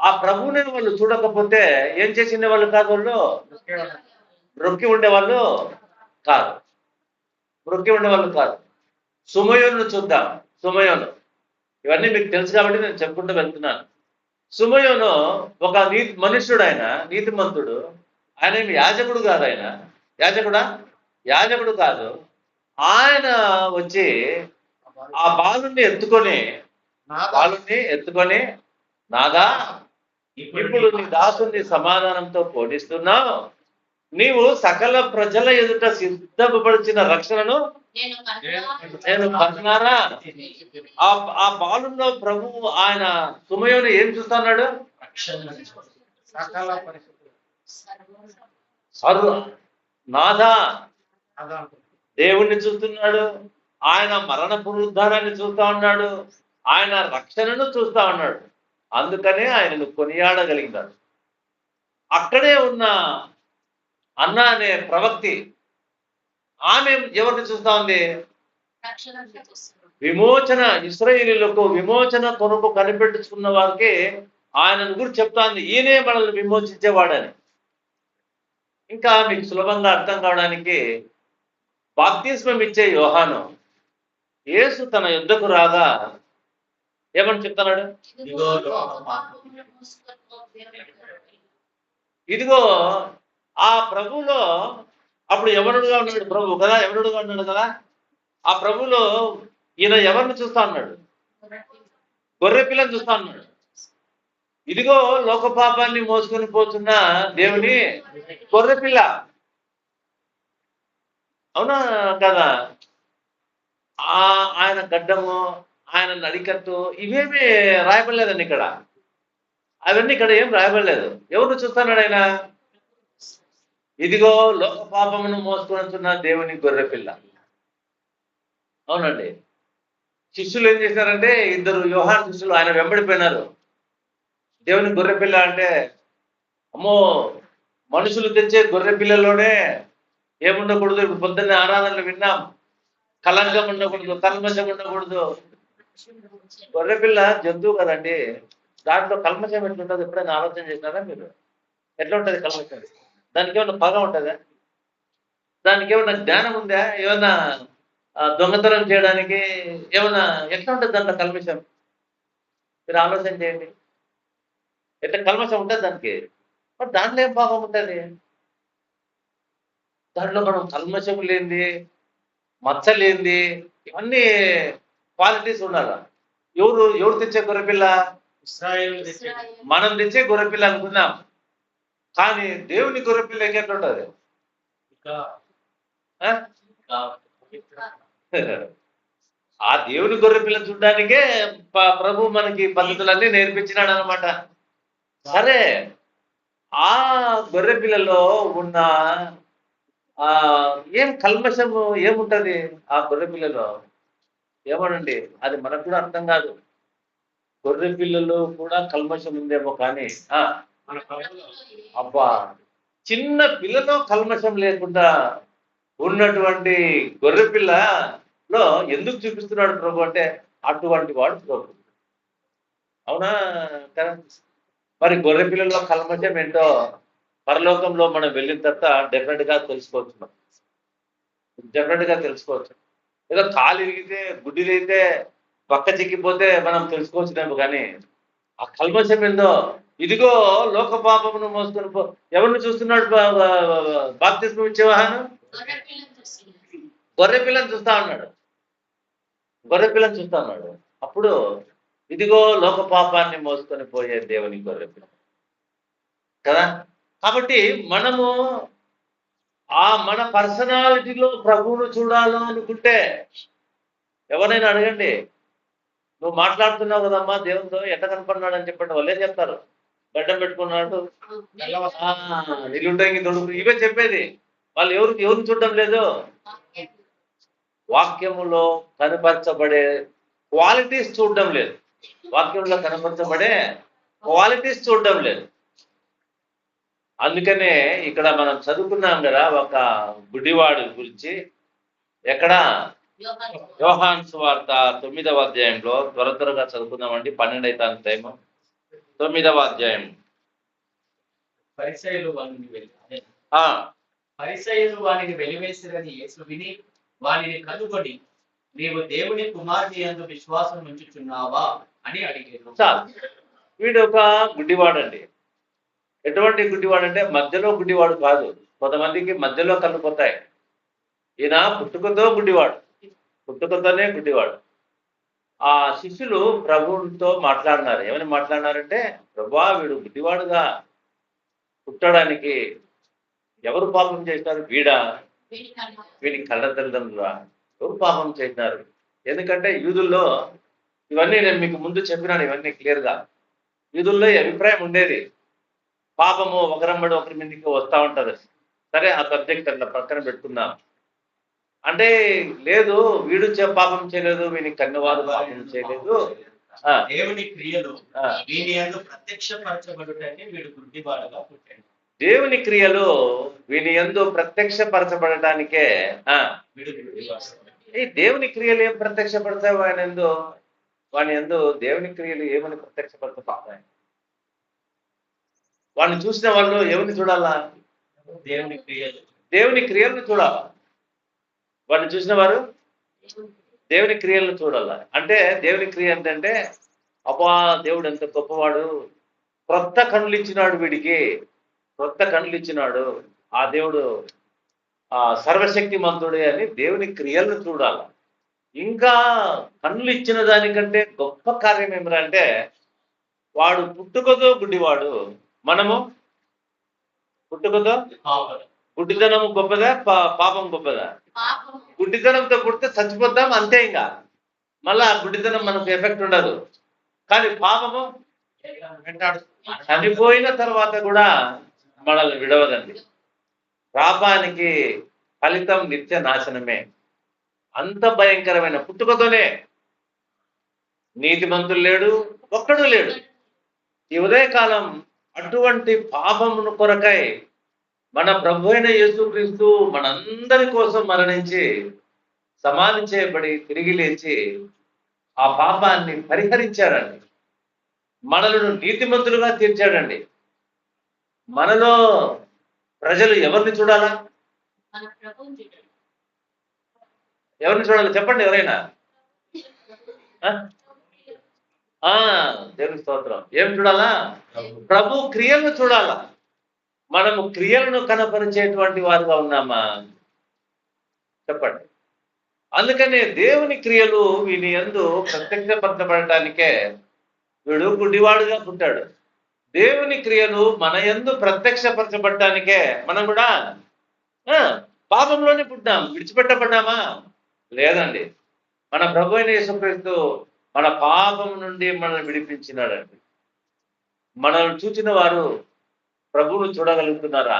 ఆ ప్రభువునే వాళ్ళు చూడకపోతే ఏం చేసిండే వాళ్ళు కాదు. వాళ్ళు మొక్కి ఉండేవాళ్ళు కాదు. మొక్కి ఉండేవాళ్ళు కాదు. సుమయోను చూద్దాం. సుమయోను ఇవన్నీ మీకు తెలుసు కాబట్టి నేను చెప్పుకుంటూ వెళ్తున్నాను. సుమయోను ఒక మనుష్యుడు, ఆయన నీతిమంతుడు. ఆయన ఏమి యాజకుడు కాదు. ఆయన యాజకుడు కాదు. ఆయన వచ్చి ఆ బాలుని ఎత్తుకొని నాదా, ఇప్పుడు నీ దాసుని సమాధానంతో పోషిస్తున్నావు. నీవు సకల ప్రజల ఎదుట సిద్ధపరిచిన రక్షణను నేను కన్నారా? ఆ బాలులో ప్రభువు ఆయన సుమయోని ఏం చూస్తున్నాడు? నాదా దేవుణ్ణి చూస్తున్నాడు. ఆయన మరణ పునరుద్ధానాన్ని చూస్తా ఉన్నాడు. ఆయన రక్షణను చూస్తా ఉన్నాడు. అందుకనే ఆయనను కొనియాడగలిగినాడు. అక్కడే ఉన్న అన్న అనే ప్రవక్తి, ఆమె ఎవరిని చూస్తా ఉంది? విమోచన, ఇశ్రాయేలీయులకు విమోచన కొరకు కనిపెట్టుకున్న వారికి ఆయన గురించి చెప్తాంది, ఈయనే మనల్ని విమోచించేవాడని. ఇంకా మీకు సులభంగా అర్థం కావడానికి బాప్తిస్మం ఇచ్చే యోహాను యేసు తన యుద్ధకు రాగా ఏమని చెప్తున్నాడు? ఇదిగో ఆ ప్రభువులో అప్పుడు యవనుడుగా ఉన్నాడు ప్రభు కదా, యవనుడుగా ఉన్నాడు కదా. ఆ ప్రభువులో ఈయన ఎవరిని చూస్తా ఉన్నాడు? గొర్రె పిల్లని చూస్తా ఉన్నాడు. ఇదిగో లోక పాపాన్ని మోసుకొని పోతున్న దేవుని గొర్రె పిల్ల. అవునా కదా? ఆయన గడ్డము, ఆయన నడికట్టు ఇవేమీ రాయబడలేదండి ఇక్కడ. అవన్నీ ఇక్కడ ఏం రాయబడలేదు. ఎవరిని చూస్తున్నాడు ఆయన? ఇదిగో లోక పాపమును మోసుకొనుచున్న దేవుని గొర్రె పిల్ల. అవునండి. శిష్యులు ఏం చేశారంటే, ఇద్దరు యోహాను శిష్యులు ఆయన వెంబడిపోయినారు. దేవుని గొర్రె పిల్ల అంటే, అమ్మో మనుషులు తెచ్చే గొర్రె పిల్లలోనే ఏముండకూడదు. ఇప్పుడు పొద్దున్నే ఆరాధనలు విన్నాం, కలంకం ఉండకూడదు, కల్మషం ఉండకూడదు. గొర్రె పిల్ల జంతువు కదండి, దాంట్లో కల్మషం ఎట్లుంటుంది? ఎప్పుడైనా ఆలోచన చేసినారా మీరు? ఎట్లా ఉంటుంది కల్మషం? దానికి ఏమన్నా పగ ఉంటుందా? దానికి ఏమన్నా జ్ఞానం ఉందా? ఏమన్నా దొంగతనం చేయడానికి ఏమన్నా ఎట్లా ఉంటుంది దాంట్లో కల్మషం? మీరు ఆలోచన చేయండి. ఎట్లా కల్మషం ఉంటుంది దానికి? మరి దాంట్లో ఏం పాపం ఉంటుంది? దాంట్లో మనం కల్మషం లేనిది, మచ్చ లేనిది, ఇవన్నీ క్వాలిటీస్ ఉండాలా. ఎవరు తెచ్చే గొర్రెపిల్ల? ఇశ్రాయేలు తెచ్చి మనం తెచ్చే గొర్రెపిల్ల అనుకున్నాం. కానీ దేవుని గొర్రెపిల్లకి ఎట్లుంటది? ఇంకా ఆ? ఆ దేవుని గొర్రెపిల్లని చూడడానికే ప్రభు మనకి పద్ధతులన్నీ నేర్పించినాడు అనమాట. సరే, ఆ గొర్రెపిల్లలో ఉన్న ఏం కల్మషము ఏముంటది ఆ గొర్రెపిల్లలో? ఏమోనండి, అది మనకు కూడా అర్థం కాదు. గొర్రె పిల్లలు కూడా కల్మషం ఉందేమో కానీ మన ప్రభువులో అబ్బా, చిన్న పిల్లలో కల్మషం లేకుండా ఉన్నటువంటి గొర్రె పిల్లలో ఎందుకు చూపిస్తున్నాడు ప్రభు అంటే అటువంటి వాడు ప్రభు. అవునా కదా? మరి గొర్రె పిల్లలో కల్మషం ఏంటో పరలోకంలో మనం వెళ్ళిన తర్వాత డెఫినెట్ గా తెలుసుకోవచ్చు. ఏదో కాలు ఇరిగితే, గుడ్డిలైతే, పక్క చిక్కిపోతే మనం తెలుసుకోవచ్చునేమో కానీ ఆ కల్మషం ఏందో, ఇదిగో లోక పాపమును మోసుకొని ఎవరిని చూస్తున్నాడు? బాప్తిస్మం ఇచ్చే యోహాను గొర్రె పిల్లని చూస్తా ఉన్నాడు. అప్పుడు ఇదిగో లోక పాపాన్ని మోసుకొని పోయే దేవుని గొర్రె పిల్ల కదా. కాబట్టి మనము మన పర్సనాలిటీలో ప్రభువును చూడాలి అనుకుంటే ఎవరైనా అడగండి, నువ్వు మాట్లాడుతున్నావు కదమ్మా దేవునితో, ఎట్లా కనపడినాడు అని చెప్పండి, వాళ్ళే చెప్తారు. గడ్డం పెట్టుకున్నాడు, నిలుంటంగి తొడుగు, ఇవే చెప్పేది. వాళ్ళు ఎవరిని చూడడం లేదు. వాక్యములో కనపరచబడే క్వాలిటీస్ చూడడం లేదు. వాక్యంలో కనపరచబడే క్వాలిటీస్ చూడడం లేదు. అందుకనే ఇక్కడ మనం చదువుకున్నాం కదా ఒక గుడ్డివాడు గురించి. ఎక్కడ? యోహాను సువార్త 9వ అధ్యాయంలో. త్వరగా చదువుకుందామండి, 12 అవుతాను టైము. 9వ అధ్యాయం. పరిసయ్యులు వానిని వెలివేసిరని యేసు విని వానిని కనుగొని, నీవు దేవుని కుమారుని యందు విశ్వాసం ఉంచుచున్నావా అని అడిగాను. చాలు. వీడు ఒక గుడ్డివాడు అండి. ఎటువంటి గుడ్డివాడు అంటే మధ్యలో గుడ్డివాడు కాదు. కొంతమందికి మధ్యలో కళ్ళు పోతాయి. ఈయన పుట్టుకతోనే గుడ్డివాడు. ఆ శిష్యులు ప్రభువుతో మాట్లాడినారు. ఏమని మాట్లాడినారంటే, ప్రభువా, వీడు గుడ్డివాడుగా పుట్టడానికి ఎవరు పాపం చేసినారు? వీడి కళ్ళ తల్లిదండ్రులా? ఎవరు పాపం చేసినారు? ఎందుకంటే యూదుల్లో ఇవన్నీ నేను మీకు ముందు చెప్పినాను. ఇవన్నీ క్లియర్గా యూదుల్లో ఈ అభిప్రాయం ఉండేది, పాపము ఒకరంబడి ఒకరి మీదకి వస్తూ ఉంటుంది. సరే, ఆ సబ్జెక్ట్ అట్లా పక్కన పెట్టుకుందాం. అంటే లేదు, వీడు పాపం చేయలేదు, వీని కన్నవారు పాపం చేయలేదు. దేవుని క్రియలు వీని యందు ప్రత్యక్షపరచబడుటకే వీడు గుడ్డివాడుగా పుట్టాడు. దేవుని క్రియలు వీని యందు ప్రత్యక్షపరచబడటానికే వీడు గుడ్డివాడు. ఈ దేవుని క్రియలు ఏం ప్రత్యక్షపడతాయి? వాని యందు దేవుని క్రియలు ఏమని ప్రత్యక్షపరచబడతాయి? వాడిని చూసిన వాళ్ళు ఎవరిని చూడాలా? దేవుని క్రియలను చూడాలా. వాడిని చూసిన వారు దేవుని క్రియలను చూడాలా. అంటే దేవుని క్రియ ఏంటంటే, అబ్బా, దేవుడు ఎంత గొప్పవాడు, క్రొత్త కళ్ళు ఇచ్చినాడు వీడికి, క్రొత్త కళ్ళు ఇచ్చినాడు, ఆ దేవుడు సర్వశక్తిమంతుడే అని దేవుని క్రియలను చూడాలి. ఇంకా కళ్ళు ఇచ్చిన దానికంటే గొప్ప కార్యం ఏమిటంటే, వాడు పుట్టుకతో గుడ్డివాడు, మనము పుట్టుకతో గుడ్డితనము గొప్పదా, పాపం గొప్పదా? గుడ్డితనంతో పుడితే చచ్చిపోతాం అంతే. ఇంకా మళ్ళా గుడ్డితనం మనకు ఎఫెక్ట్ ఉండదు. కానీ పాపము వెంటాడు. చనిపోయిన తర్వాత కూడా మనల్ని విడవదండి. పాపానికి ఫలితం నిత్య నాశనమే. అంత భయంకరమైన పుట్టుకతోనే నీతిమంతులు లేడు, ఒక్కడు లేడు. ఈ ఉదయకాలం అటువంటి పాపమును కొరకై మన ప్రభు అయిన యేసుక్రీస్తు మనందరి కోసం మరణించి సమాధి చేయబడి తిరిగి లేచి ఆ పాపాన్ని పరిహరించాడండి. మనలను నీతిమంతులుగా తీర్చాడండి. మనలో ప్రజలు ఎవరిని చూడాలా? ఎవరిని చూడాలి చెప్పండి ఎవరైనా? ఆ? ఆ, దేవుని స్తోత్రం. ఏం చూడాలా? ప్రభు క్రియలను చూడాలా. మనము క్రియలను కనపరిచేటువంటి వారుగా ఉన్నామా? చెప్పండి. అందుకనే దేవుని క్రియలు వీని యందు ప్రత్యక్షపరచబడటానికే వీడు గుడ్డివాడుగా పుట్టాడు. దేవుని క్రియలు మన యందు ప్రత్యక్షపరచబడటానికే మనం కూడా పాపంలోనే పుట్టాం. విడిచిపెట్టబడ్డామా? లేదండి. మన ప్రభు అయిన యేసుక్రీస్తు మన పాపం నుండి మనల్ని విడిపించినాడండి. మనల్ని చూచిన వారు ప్రభువును చూడగలుగుతున్నారా?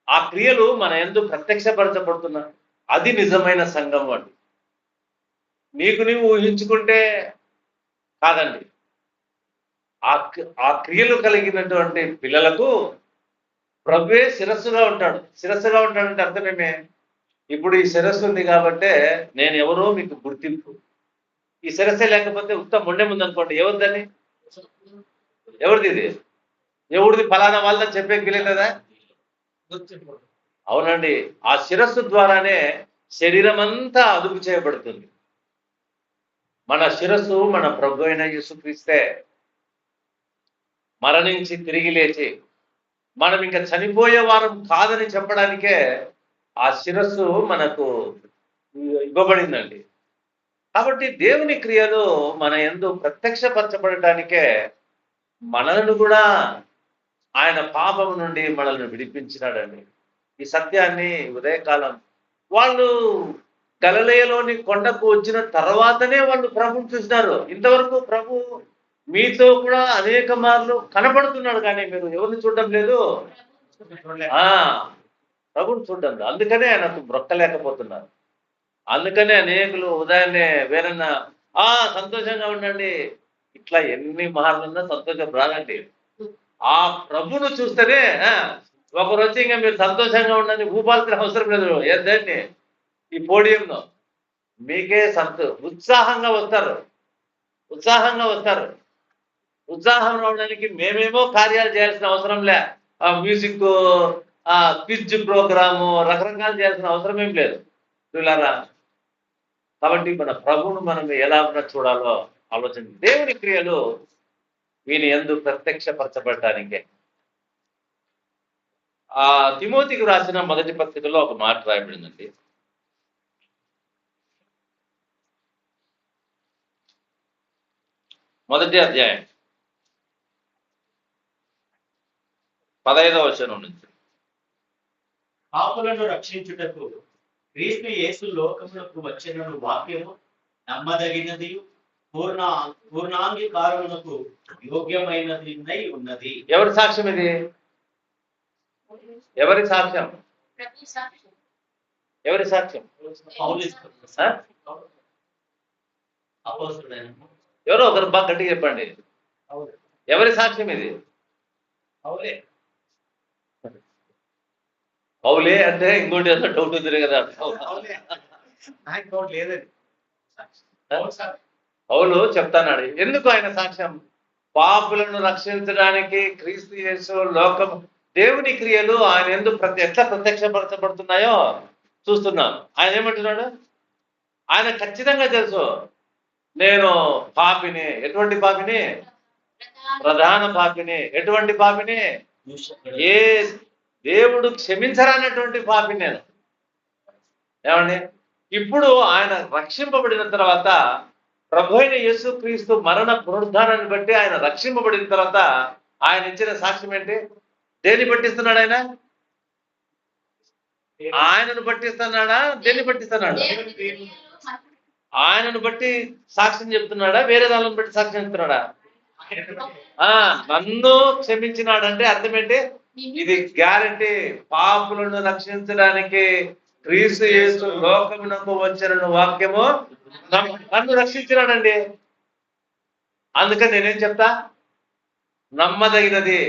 ఆ క్రియలు మన యందు ప్రత్యక్షపరచబడుతున్నారు. అది నిజమైన సంఘం అండి. నీకు నీవు ఊహించుకుంటే కాదండి. ఆ క్రియలు కలిగినటువంటి పిల్లలకు ప్రభువే శిరస్సుగా ఉంటాడు. శిరస్సుగా ఉంటాడంటే అర్థమేమే? ఇప్పుడు ఈ శిరస్సు ఉంది కాబట్టే నేను ఎవరో మీకు గుర్తింపు. ఈ శిరస్సే లేకపోతే ఉత్తమ మొండె ముందనుకోండి, ఎవరిదని? ఎవరిది ఇది? ఎవరిది? ఫలానా వాళ్ళని చెప్పే వీలేదు. అవునండి. ఆ శిరస్సు ద్వారానే శరీరం అంతా అదుపు చేయబడుతుంది. మన శిరస్సు మన ప్రభు అయిన యేసుక్రీస్తే. మరణించి తిరిగి లేచి మనం ఇంకా చనిపోయే వారం కాదని చెప్పడానికే ఆ శిరస్సు మనకు ఇవ్వబడిందండి. కాబట్టి దేవుని క్రియలు మన యందు ప్రత్యక్షపరచబడటానికే మనల్ని కూడా ఆయన పాపం నుండి మనల్ని విడిపించినాడండి. ఈ సత్యాన్ని ఉదయకాలం వాళ్ళు గలిలయలోని కొండకు వచ్చిన తర్వాతనే వాళ్ళు ప్రభుని చూసినారు. ఇంతవరకు ప్రభు మీతో కూడా అనేక మార్లు కనపడుతున్నాడు, కానీ మీరు ఎవరిని చూడడం లేదు. ప్రభుని చూడడం లేదు. అందుకనే ఆయనకు బ్రొక్కలేకపోతున్నారు. అందుకనే అనేకులు ఉదయాన్నే వేరన్నా సంతోషంగా ఉండండి, ఇట్లా ఎన్ని మార్లున్నా సంతోషం రాదండి. ఆ ప్రభును చూస్తేనే ఒకరు వచ్చి ఇంకా మీరు సంతోషంగా ఉండండి ఊపాల్సిన అవసరం లేదు. ఏంటండి ఈ పోడియంలో మీకే ఉత్సాహంగా వస్తారు. ఉత్సాహం రావడానికి మేమేమో కార్యాలు చేయాల్సిన అవసరం లే. మ్యూజిక్, క్విజ్ ప్రోగ్రాము, రకరకాలు చేయాల్సిన అవసరం ఏం లేదు పిల్లరా. కాబట్టి మన ప్రభువును మనం ఎలా చూడాలో ఆలోచన. దేవుని క్రియలు వీని యందు ప్రత్యక్షపరచబడటానికే. తిమోతికి రాసిన మొదటి పత్రికలో ఒక మాట రాయబడిందండి. మొదటి అధ్యాయం 15వ వచనం నుంచి. పాపులను రక్షించుటకు క్రీస్తు యేసు లోకములకు వచ్చిన వాక్యము నమ్మదగినది, పూర్ణాంగీకారమునకు యోగ్యమైనది ఉన్నది. ఎవరి సాక్ష్యం ఇది? ఎవరి సాక్ష్యం? ఎవరి సాక్ష్యం? ఎవరో ఒకరు బాగా గట్టిగా చెప్పండి. ఎవరి సాక్ష్యం ఇది? పౌలే అంటే ఇంకోటి ఏదో డౌట్ ఉంది కదా. పౌలు చెప్తాన్నాడు ఎందుకు ఆయన సాక్ష్యం. పాపులను రక్షించడానికి క్రీస్తు యేసు లోకం దేవుని క్రియలు ఆయన ఎందుకు ఎట్లా ప్రత్యక్షపరచబడుతున్నాయో చూస్తున్నాం. ఆయన ఏమంటున్నాడు? ఆయన ఖచ్చితంగా తెలుసు నేను పాపిని. ఎటువంటి పాపిని? ప్రధాన పాపిని. ఎటువంటి పాపిని? ఏ దేవుడు క్షమించరానటువంటి పాపి నేను. ఏమండి? ఇప్పుడు ఆయన రక్షింపబడిన తర్వాత ప్రభు అయిన యేసుక్రీస్తు మరణ పునరుద్ధానాన్ని బట్టి ఆయన రక్షింపబడిన తర్వాత ఆయన ఇచ్చిన సాక్ష్యం ఏంటి? దేన్ని పట్టిస్తున్నాడు ఆయన? ఆయనను పట్టిస్తున్నాడా? దేన్ని పట్టిస్తున్నాడు? ఆయనను బట్టి సాక్ష్యం చెప్తున్నాడా? వేరే దానిని బట్టి సాక్ష్యం చెప్తున్నాడా? నన్ను క్షమించినాడంటే అర్థం ఏంటి? ఇది గ్యారంటీ. పాపులను రక్షించడానికి క్రీస్తు యేసు లోకమునకు వచ్చిన వాక్యము నన్ను రక్షించినాడండి. అందుకని నేనేం చెప్తా? నమ్మదగినది.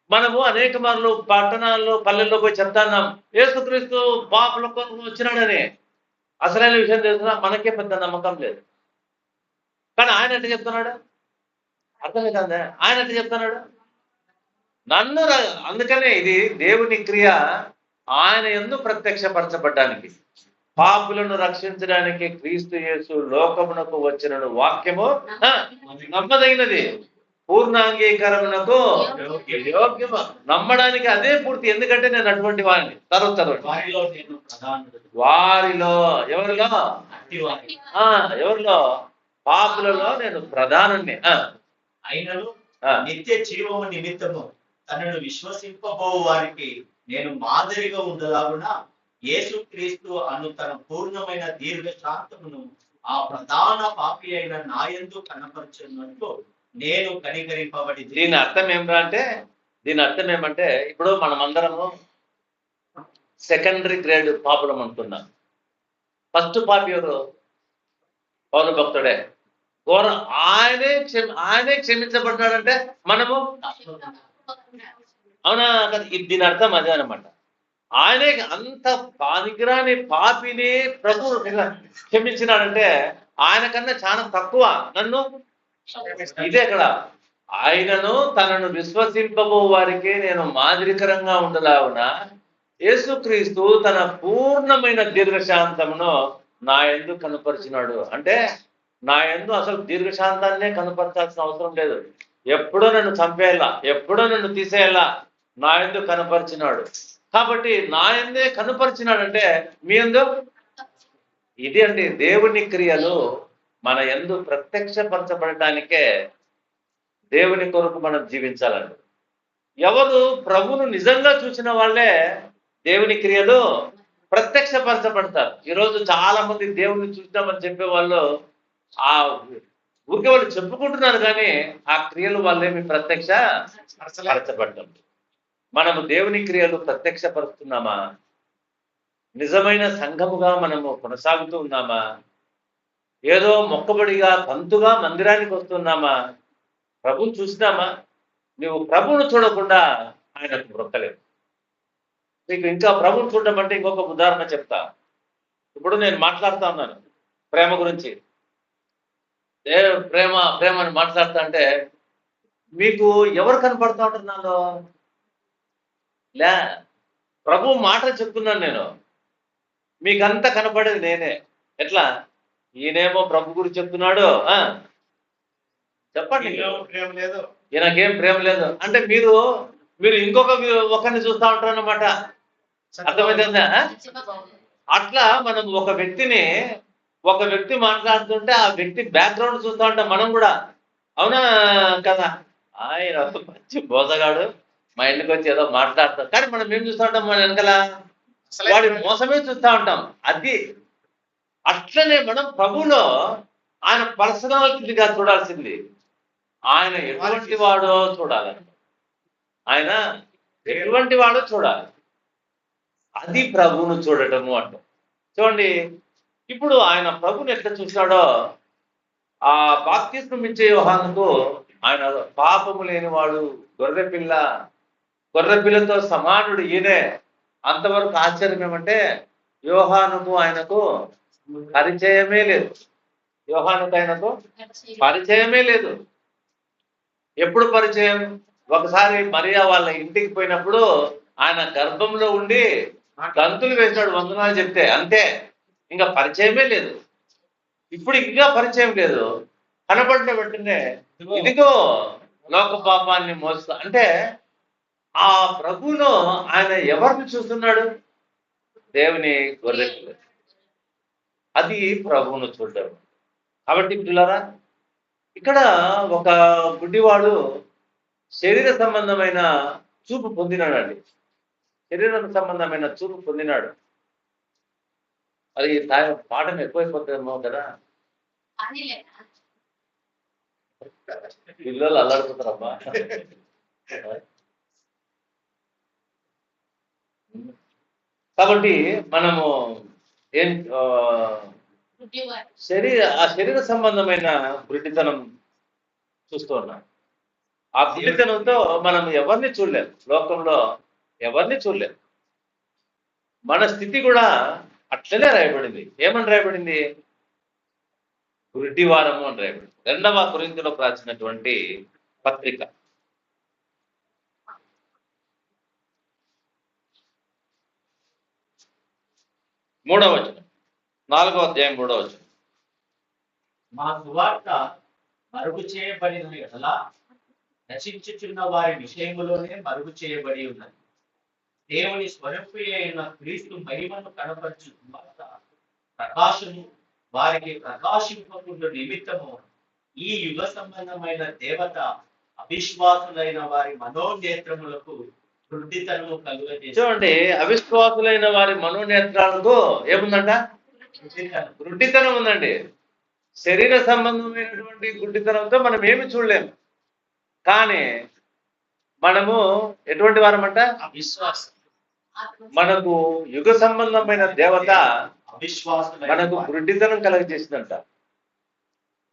మనము అనేక మార్లు పట్టణాల్లో పల్లెల్లో పోయి చెప్తాన్నాం యేసుక్రీస్తు పాపుల కోసం వచ్చినాడని. అసలైన విషయం తెలుసుకున్నా మనకే పెద్ద నమ్మకం లేదు. కానీ ఆయన అంటే చెప్తున్నాడు, అర్థమే కదా? ఆయన అంటే చెప్తున్నాడు నన్ను. అందుకనే ఇది దేవుని క్రియ. ఆయన యందు ప్రత్యక్షపరచబడ్డానికి, పాపులను రక్షించడానికి క్రీస్తు యేసు లోకమునకు వచ్చిన వాక్యము నమ్మదగినది, పూర్ణాంగీకరమునకు యోగ్యము. నమ్మడానికి అదే పూర్తి. ఎందుకంటే నేను అటువంటి వాడిని. చదవండి. వారిలో నేను ప్రధానుడు. వారిలో ఎవరిలో? అట్టివారి. ఎవరిలో? పాపులలో నేను ప్రధానుణ్ణి. అయినను నిత్య జీవము నిమిత్తము తనను విశ్వసింపబో వారికి నేను మాదిరిగా ఉండలాగున యేసుక్రీస్తు అను తన పూర్ణమైన దీర్ఘ శాంతమును ఆ ప్రధాన పాపి అయిన నాయందు కనపరచున్నట్లు నేను కనికరింపబడి. దీని అర్థం ఏమంటే ఇప్పుడు మనమందరము సెకండరీ గ్రేడ్ పాపులం అనుకున్నాం. ఫస్ట్ పాపి ఎవరు? పౌలు భక్తుడే. ఆయనే క్షమించబడ్డాడంటే మనము, అవునా? దీని అర్థం అదే అనమాట. ఆయనే అంత పనికిరాని పాపిని ప్రభు క్షమించినాడంటే ఆయన కన్నా చాలా తక్కువ నన్ను. ఇదే ఇక్కడ ఆయనను తనను విశ్వసింపబో వారికి నేను మాదిరికరంగా ఉండలాగున యేసుక్రీస్తు తన పూర్ణమైన దీర్ఘశాంతమును నా యందు కనపరిచినాడు. అంటే నా యందు అసలు దీర్ఘశాంతాన్నే కనపరచాల్సిన అవసరం లేదు. ఎప్పుడో నన్ను చంపేయాలా, ఎప్పుడో నన్ను తీసేయాలా, నా యందు కనపరిచినాడు. కాబట్టి నా యందే కనపరిచినాడంటే మీ యందు ఇది అండి. దేవుని క్రియలు మన యందు ప్రత్యక్షపరచబడటానికే దేవుని కొరకు మనం జీవించాలండి. ఎవరు ప్రభువును నిజంగా చూసిన వాళ్ళే దేవుని క్రియలు ప్రత్యక్షపరచబడతారు. ఈరోజు చాలా మంది దేవుని చూద్దామని చెప్పే వాళ్ళు ఆ ఊరికే వాళ్ళు చెప్పుకుంటున్నారు, కానీ ఆ క్రియలు వాళ్ళేమి ప్రత్యక్షపరచబడ్డం. మనము దేవుని క్రియలు ప్రత్యక్షపరుస్తున్నామా? నిజమైన సంఘముగా మనము కొనసాగుతూ ఉన్నామా? ఏదో మొక్కబడిగా తంతుగా మందిరానికి వస్తున్నామా? ప్రభుని చూసినామా? నువ్వు ప్రభువును చూడకుండా ఆయనకు బ్రొక్కలేదు. నీకు ఇంకా ప్రభువును చూడడం అంటే ఇంకొక ఉదాహరణ చెప్తా. ఇప్పుడు నేను మాట్లాడుతా ఉన్నాను ప్రేమ గురించి. ప్రేమ అని మాట్లాడుతా అంటే మీకు ఎవరు కనపడుతూ ఉంటారు నాలో? లే, ప్రభు మాట చెప్తున్నాను నేను. మీకంతా కనపడేది నేనే. ఎట్లా? ఈయనేమో ప్రభు గురించి చెప్తున్నాడు, చెప్పండి, ఈయనకేం ప్రేమ లేదు అంటే మీరు ఒకరిని చూస్తూ ఉంటారు అన్నమాట. అర్థమైందా? అట్లా మనం ఒక వ్యక్తి మాట్లాడుతుంటే ఆ వ్యక్తి బ్యాక్గ్రౌండ్ చూస్తూ ఉంటాం మనం కూడా. అవునా కదా? ఆయన మంచి బోధగాడు మా ఇంటికి వచ్చి ఏదో మాట్లాడతాం, కానీ మనం ఏం చూస్తూ ఉంటాం? మన వెనకాల వాడి మోసమే చూస్తూ ఉంటాం. అది అట్లనే మనం ప్రభువులో ఆయన పర్సనాలిటీగా చూడాల్సింది. ఆయన ఎటువంటి వాడో చూడాలి. ఆయన ఎటువంటి వాడో చూడాలి. అది ప్రభువును చూడటము అంటాం. చూడండి, ఇప్పుడు ఆయన ప్రభుని ఎట్లా చూసినాడో, ఆ బాప్తిస్మం ఇచ్చే యోహానుకు ఆయన పాపము లేనివాడు, గొర్రెపిల్లతో సమానుడు ఈయనే. అంతవరకు ఆశ్చర్యం ఏమంటే యోహానుకు ఆయనకు పరిచయమే లేదు. ఆయనకు పరిచయమే లేదు. ఎప్పుడు పరిచయం? ఒకసారి మరియా వాళ్ళ ఇంటికి పోయినప్పుడు ఆయన గర్భంలో ఉండి గంతులు వేసినాడు వందనాలు చెప్తే, అంతే. ఇంకా పరిచయమే లేదు. ఇప్పుడు ఇంకా పరిచయం లేదు. కనపడిన వెంటనే ఇదిగో లోక పాపాన్ని మోస్తా అంటే ఆ ప్రభువులో ఆయన ఎవరిని చూస్తున్నాడు? దేవుని గొర్రె. అది ప్రభువును చూడడం. కాబట్టి పిల్లరా, ఇక్కడ ఒక గుడ్డివాడు శరీర సంబంధమైన చూపు పొందినాడండి. శరీర సంబంధమైన చూపు పొందినాడు. అది పాఠం ఎక్కువైపోతుందేమో కదా. పిల్లలు అల్లాడుతున్నారమ్మా. కాబట్టి మనము శరీర సంబంధమైన గుడ్డితనం చూస్తూ ఉన్నాం. ఆ గుడ్డితనంతో మనం ఎవరిని చూడలేము, లోకంలో ఎవరిని చూడలేము. మన స్థితి కూడా అట్లనే రాయబడింది. ఏమని రాయబడింది? గుడ్డివారము అని రాయబడింది. 2వ కొరింథీయులకు రాసినటువంటి పత్రిక 3వ వచనం, 4వ అధ్యాయం 3వ వచనం. మా సువార్త మరుగు చేయబడిన ఎడల నశించుచున్న వారి విషయములోనే మరుగు చేయబడి ఉన్నది. దేవుని స్వరూపి అయిన క్రీస్తు మహిమను కనపరచు సువార్త ప్రకాశము వారికి ప్రకాశింపకుండా నిమిత్తము ఈ యుగ సంబంధమైన దేవత అవిశ్వాసులైన వారి మనోనేత్రములకు వృద్ధితనము కలుగజేసి చూడండి, అవిశ్వాసులైన వారి మనోనేత్రాలకు ఏముందంట? గుడ్డితనం ఉందండి. శరీర సంబంధమైనటువంటి గుడ్డితనంతో మనం ఏమి చూడలేము. కానీ మనము ఎటువంటి వారమంట? అవిశ్వాసం. మనకు యుగ సంబంధమైన దేవత అవిశ్వాసులైన మనకు వారి గుడ్డితనం కలగజేసిందంట.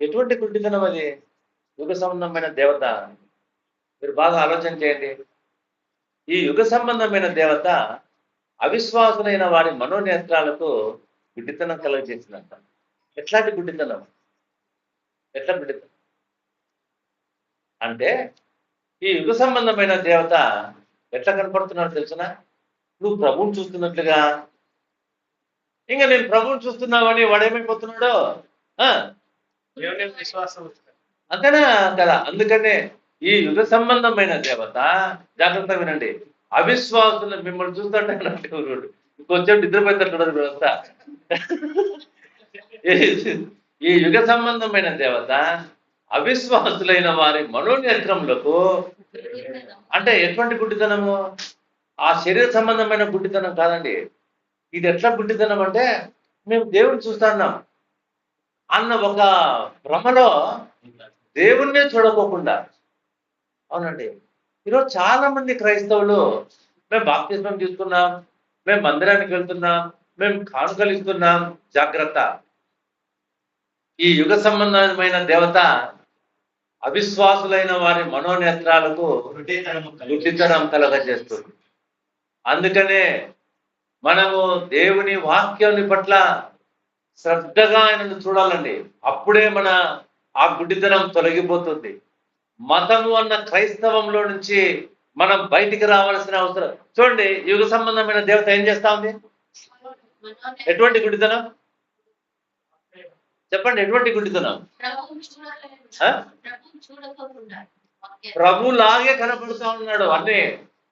ఎటువంటి గుడ్డితనం అది? యుగ సంబంధమైన దేవత. మీరు బాగా ఆలోచన చేయండి. ఈ యుగ సంబంధమైన దేవత అవిశ్వాసులైన వారి మనోనేత్రాలకు గుడ్డితనం కలగజేసిందంట. ఎట్లాంటి గుడ్డితనం? ఎట్లా గుడ్డితనం అంటే, ఈ యుగ సంబంధమైన దేవత ఎట్లా కనపడుతున్నాడు తెలుసునా? నువ్వు ప్రభువుని చూస్తున్నట్లుగా. ఇంకా నేను ప్రభువుని చూస్తున్నావని వాడేమైపోతున్నాడు? దేవుని విశ్వాసం ఉంటుంది. అంతేనా కదా? అందుకనే ఈ యుగ సంబంధమైన దేవత, జాగ్రత్త వినండి, అవిశ్వాసులు మిమ్మల్ని చూస్తుంటే కొంచెం నిద్రపోయేటట్టు వ్యవస్థ. ఈ యుగ సంబంధమైన దేవత అవిశ్వాసులైన వారి మనోనేత్రములకు, అంటే ఎటువంటి గుడ్డితనము? ఆ శరీర సంబంధమైన గుడ్డితనం కాదండి. ఇది ఎట్లా గుడ్డితనం అంటే, మేము దేవుని చూస్తున్నాం అన్న ఒక భ్రమలో దేవుణ్ణే చూడకోకుండా. అవునండి, ఈరోజు చాలా మంది క్రైస్తవులు మేము బాప్తిస్మం తీసుకున్నాం, మేము మందిరానికి వెళ్తున్నాం, మేము కానుకలు ఇస్తున్నాం. జాగ్రత్త, ఈ యుగ సంబంధమైన దేవత అవిశ్వాసులైన వారి మనోనేత్రాలకు గుడ్డితనం కలగజేస్తుంది. అందుకనే మనము దేవుని వాక్యాన్ని పట్ల శ్రద్ధగా ఆయనను చూడాలండి. అప్పుడే మన ఆ గుడ్డితనం తొలగిపోతుంది. మతము అన్న క్రైస్తవంలో నుంచి మనం బయటికి రావాల్సిన అవసరం. చూడండి, యుగ సంబంధమైన దేవత ఏం చేస్తా ఉంది? ఎటువంటి గుడ్డితనం చెప్పండి? ఎటువంటి గుడ్డితనం? ప్రభులాగే కనపడుతా ఉన్నాడు. అన్ని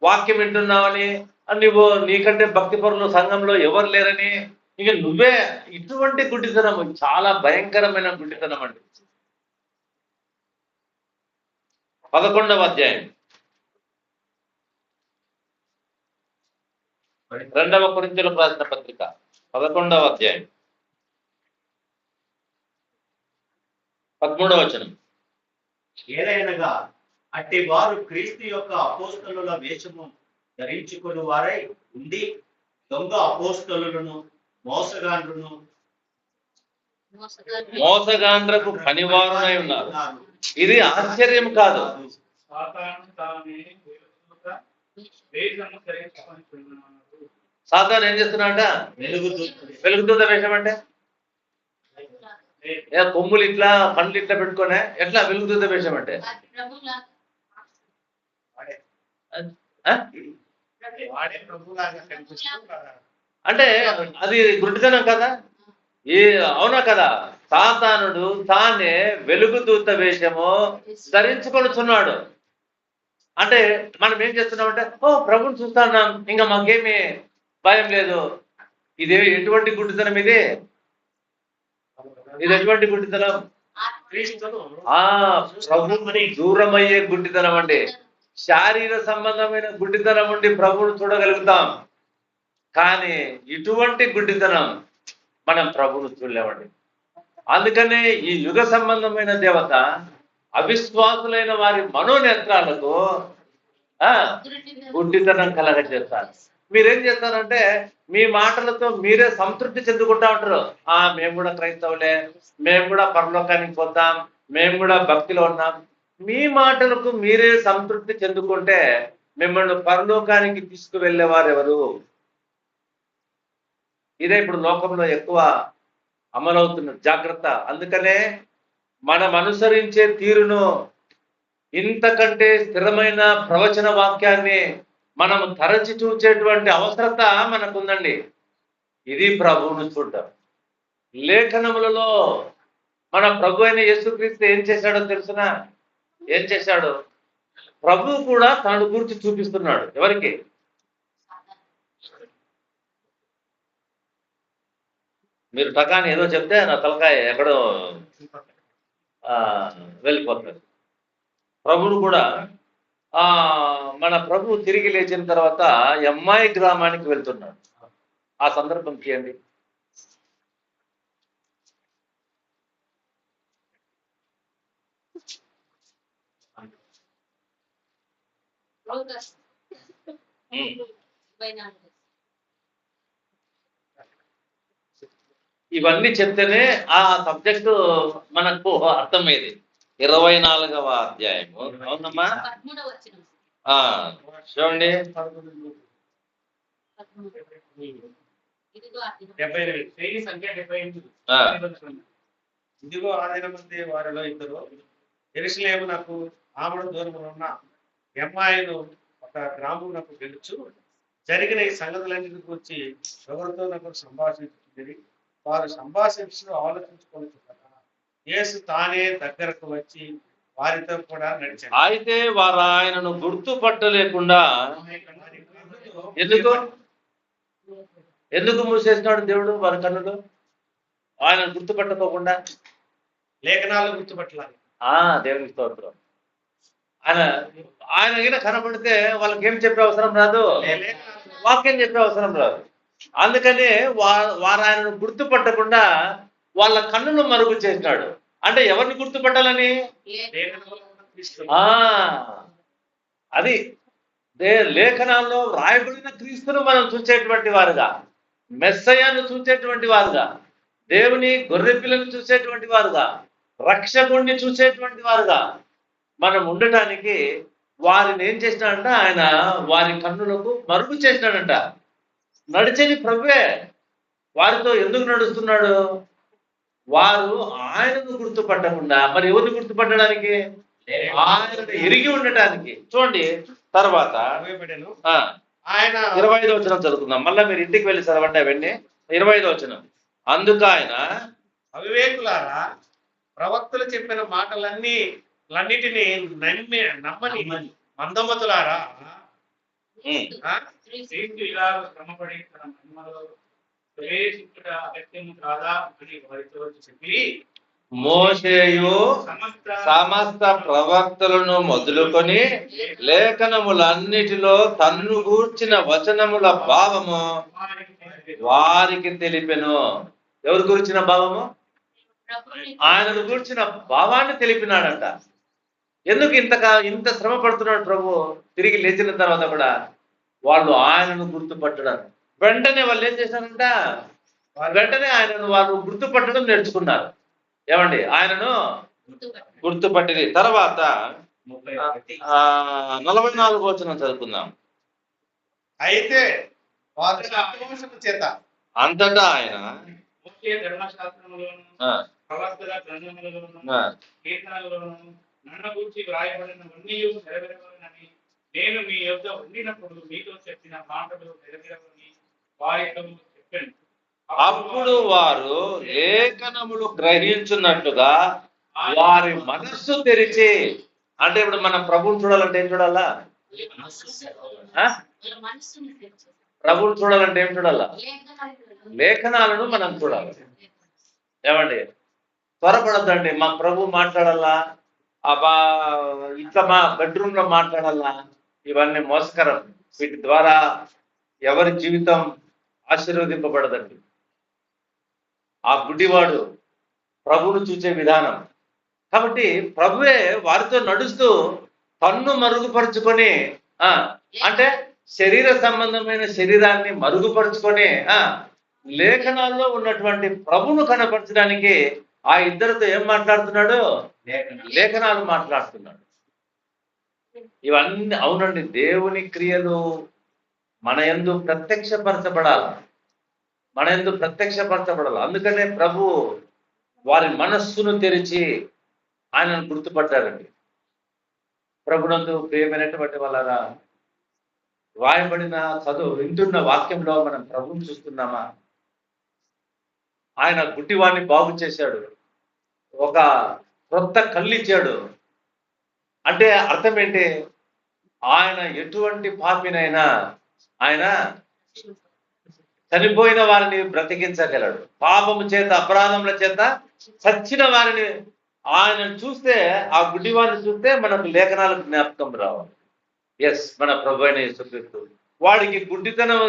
వాక్యం వింటున్నావని, నువ్వు నీకంటే భక్తి పరులు సంఘంలో ఎవరు లేరని, ఇక నువ్వే. ఇటువంటి గుడ్డితనం చాలా భయంకరమైన గుడ్డితనం అండి. 11వ అధ్యాయం 2వ కొరింథీయులకు రాసిన పత్రిక 11వ అధ్యాయం 13వ వచనం. ఏలైనగా అట్టి వారు క్రీస్తు యొక్క అపోస్తలుల వేషము ధరించుకుని వారై ఉండి దొంగ అపోస్తలులను మోసగాండ్రకు పనివారునై ఉన్నారు. ఇది ఆశ్చర్యం కాదు. సాతాను తానే దేవుడుగా వేషము ధరించుకొనుచున్నాడు. సాతాను ఏం చేస్తున్నాడ? వెలుగుదూత వేషం అంటే కొమ్ములు ఇట్లా, పండ్లు ఇట్లా పెట్టుకునే ఎట్లా వెలుగుదూత వేషం అంటే? వాడే ప్రభులాగా కనిపిస్తూ అంటే అది గుడ్డితనం కదా? అవునా కదా? సాతానుడు తానే వెలుగుదూత వేషము ధరించుకొనుచున్నాడు. అంటే మనం ఏం చేస్తున్నామంటే, ప్రభుని చూస్తున్నాం, ఇంకా మాకేమీ భయం లేదు. ఇది ఎటువంటి గుడ్డితనం? ఇది ఎటువంటి గుడ్డితనం? ప్రభుని దూరమయ్యే గుడ్డితనం అండి. శారీర సంబంధమైన గుడ్డితనం ఉండి ప్రభువును చూడగలుగుతాం, కానీ ఇటువంటి గుడ్డితనం మనం ప్రభువును చూడలేమండి. అందుకనే ఈ యుగ సంబంధమైన దేవత అవిశ్వాసులైన వారి మనోనేత్రాలకు గుడ్డితనం కలగజేస్తారు. మీరేం చేస్తారంటే, మీ మాటలతో మీరే సంతృప్తి చెందుకుంటా ఉంటారు. మేము కూడా క్రైస్తవులే, మేము కూడా పరలోకానికి పోతాం, మేము కూడా భక్తిలో ఉన్నాం. మీ మాటలకు మీరే సంతృప్తి చెందుకుంటే మిమ్మల్ని పరలోకానికి తీసుకువెళ్ళేవారు ఎవరు? ఇదే ఇప్పుడు లోకంలో ఎక్కువ అమలవుతున్న జాగ్రత్త. అందుకనే మనం అనుసరించే తీరును, ఇంతకంటే స్థిరమైన ప్రవచన వాక్యాన్ని మనం తరచి చూచేటువంటి అవసరత మనకుందండి. ఇది ప్రభువును చూడటం. లేఖనములలో మన ప్రభు అయిన యేసుక్రీస్తు ఏం చేశాడో తెలుసునా? ఏం చేశాడు? ప్రభు కూడా తనను గురించి చూపిస్తున్నాడు. ఎవరికి? మీరు టకాని ఏదో చెప్తే నా తలకాయ ఎక్కడో వెళ్ళిపోతుంది. ప్రభువును కూడా మన ప్రభు తిరిగి లేచిన తర్వాత ఎమ్మాయి గ్రామానికి వెళ్తున్నాడు. ఆ సందర్భం చేయండి. ఇవన్నీ చెప్తేనే ఆ సబ్జెక్టు మనకు అర్థమయ్యేది. 24వ అధ్యాయము. అవునమ్మా? చూడండి. 78. ఇదిగో ఆ దినమందే వారిలో ఇద్దరు యెరూషలేమునకు ఆమడ దూరమున ఉన్న ఎమ్మాయిను ఒక గ్రామమునకు గెలుచు జరిగిన ఈ సంగతులన్నిటి గురించి ఎవరితో నాకు సంభాషించుతుంది. వారు సంభాషించు ఆలోచించుకొని యేసు తానే దగ్గరకు వచ్చి వారితో కూడా నడిచారు. అయితే వారు ఆయనను గుర్తుపట్టలేకుండా ఎందుకు మూసేసినాడు దేవుడు వారి కన్నులు? ఆయనను గుర్తుపట్టకోకుండా లేఖనాలు గుర్తుపట్టాలి. దేవునికి స్తోత్రం. ఆయన ఈయన కనబడితే వాళ్ళకి ఏం చెప్పే అవసరం రాదు, వాక్యం చెప్పే అవసరం రాదు. అందుకని వారు ఆయనను గుర్తుపట్టకుండా వాళ్ళ కన్నులు మరుగు చేసినాడు. అంటే ఎవరిని గుర్తుపట్టాలని? అది లేఖనాల్లో రాయబడిన క్రీస్తును మనం చూసేటువంటి వారుగా, మెస్సయ్యను చూసేటువంటి వారుగా, దేవుని గొర్రెపిల్లను చూసేటువంటి వారుగా, రక్షకుణ్ణి చూసేటువంటి వారుగా మనం ఉండటానికి వారిని ఏం చేసినాడంట? ఆయన వారి కన్నులకు మరుగు చేసినాడంట. నడిచేది ప్రభువే. వారితో ఎందుకు నడుస్తున్నాడు? వారు ఆయనను గుర్తుపట్టకుండా మరి ఎవరిని గుర్తుపట్టడానికి? ఆయనను ఎరిగి ఉండటానికి. చూడండి తర్వాత ఆయన 25వ వచనం చదువుకుందాం. మళ్ళీ మీరు ఇంటికి వెళ్ళి చదవండి అవన్నీ. 25వ వచనం. అందుకు ఆయన, అవివేకులారా, ప్రవక్తలు చెప్పిన మాటలన్నిటినీ నమ్మని మందమతులారా, ఇలా శ్రమపడి తన మహిమలో ప్రవేశించుట అగత్యము కాదా అని వారితో చెప్పి, మోషేయు సమస్త ప్రవక్తలను మొదలుకొని లేఖనములన్నిటిలో తన్ను గూర్చిన వచనముల భావము వారికి తెలిపెను. ఎవరు గురించిన భావము? ఆయనను గూర్చిన భావాన్ని తెలిపినాడంట. ఎందుకు ఇంత శ్రమ పడుతున్నాడు ప్రభు? తిరిగి లేచిన తర్వాత కూడా వాళ్ళు ఆయనను గుర్తుపట్టడం. వెంటనే వాళ్ళు ఏం చేశారంట? వెంటనే ఆయనను వాళ్ళు గుర్తుపట్టడం నేర్చుకున్నారు. ఏమండి? ఆయనను గుర్తుపట్టింది. తర్వాత 44వ వచనం చదువుకుందాం. అయితే చేత అంతటా ఆయన ధర్మశాస్త్రములోను ప్రవక్తల గ్రంథములలోను కీర్తనలలోను నన్ను గూర్చి వ్రాయబడినవన్నీ నెరవేరవలెనని నేను మీ యొద్ద ఉండినప్పుడు మీతో చెప్పిన మాటలు నెరవేరవని వారితో చెప్పాను. అప్పుడు వారు లేఖనములు గ్రహించున్నట్టుగా వారి మనస్సు తెరిచి, అంటే ఇప్పుడు మనం ప్రభువుని చూడాలంటే ఏం చూడాలా? ప్రభువుని చూడాలంటే ఏం చూడాలా? లేఖనాలను మనం చూడాలి. ఏమండి? త్వరపడద్దండి. మా ప్రభు మాట్లాడాలా, ఇట్లా మా బెడ్రూమ్ లో మాట్లాడాలా, ఇవన్నీ మోసకరం. వీటి ద్వారా ఎవరి జీవితం ఆశీర్వదింపబడదండి. ఆ గుడ్డివాడు ప్రభువును చూసే విధానం. కాబట్టి ప్రభువే వారితో నడుస్తూ తన్ను మరుగుపరుచుకొని, అంటే శరీర సంబంధమైన శరీరాన్ని మరుగుపరుచుకొని లేఖనాల్లో ఉన్నటువంటి ప్రభువును కనపరచడానికి ఆ ఇద్దరితో ఏం మాట్లాడుతున్నాడు? లేఖనాలు మాట్లాడుతున్నాడు. ఇవన్నీ అవునండి. దేవుని క్రియలు మన యందు ప్రత్యక్షపరచబడాలి. అందుకనే ప్రభు వారి మనస్సును తెరిచి ఆయనను గుర్తుపట్టారండి. ప్రభునందు ప్రియమైనటువంటి వాళ్ళరా, రాయబడిన వింటున్న వాక్యంలో మనం ప్రభువుని చూస్తున్నామా? ఆయన గుడ్డివాడిని బాగు చేశాడు, ఒక కొత్త కళ్ళు ఇచ్చాడు. అంటే అర్థం ఏంటి? ఆయన ఎటువంటి పాపినైనా ఆయన చనిపోయిన వారిని బ్రతికించగలడు. పాపము చేత అపరాధముల చేత చచ్చిన వారిని ఆయన చూస్తే, ఆ గుడ్డివారిని చూస్తే మనకు లేఖనాలకు జ్ఞాపకం రావాలి. ఎస్, మన ప్రభు అయిన యేసుక్రీస్తు వాడికి గుడ్డితనం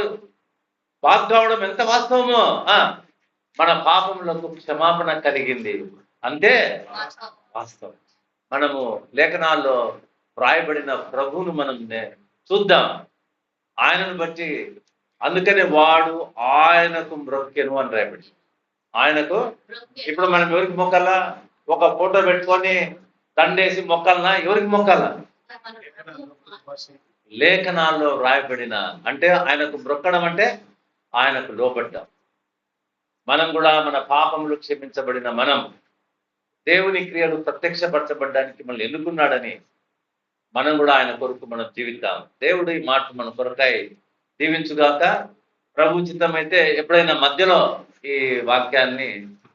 బాగు కావడం ఎంత వాస్తవమో, మన పాపములకు క్షమాపణ కలిగింది అంతే వాస్తవం. మనము లేఖనాల్లో వ్రాయబడిన ప్రభువును మనం చూద్దాం. ఆయనను బట్టి, అందుకనే వాడు ఆయనకు మ్రొక్కెను అని రాయబడి. ఆయనకు ఇప్పుడు మనం ఎవరికి మొక్కాలా? ఒక ఫోటో పెట్టుకొని దండేసి మొక్కాలనా? ఎవరికి మొక్కాలా? లేఖనాల్లో వ్రాయబడిన, అంటే ఆయనకు మ్రొక్కడం అంటే ఆయనకు లోబడ్డాం. మనం కూడా మన పాపములు క్షమించబడిన మనం దేవుని క్రియలు ప్రత్యక్షపరచబడ్డానికి మనల్ని ఎన్నుకున్నాడని మనం కూడా ఆయన కొరకు మనం జీవిద్దాం. దేవుడు ఈ మాట మన కొరకై దీవించుగాక. ప్రభు చిత్తమైతే ఎప్పుడైనా మధ్యలో ఈ వాక్యాన్ని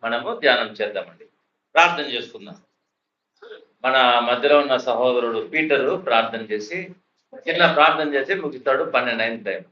మనము ధ్యానం చేద్దామండి. ప్రార్థన చేసుకుందాం. మన మధ్యలో ఉన్న సహోదరుడు పీటరు ప్రార్థన చేసి, చిన్న ప్రార్థన చేసి ముగిస్తాడు. 12 అయింది టైం.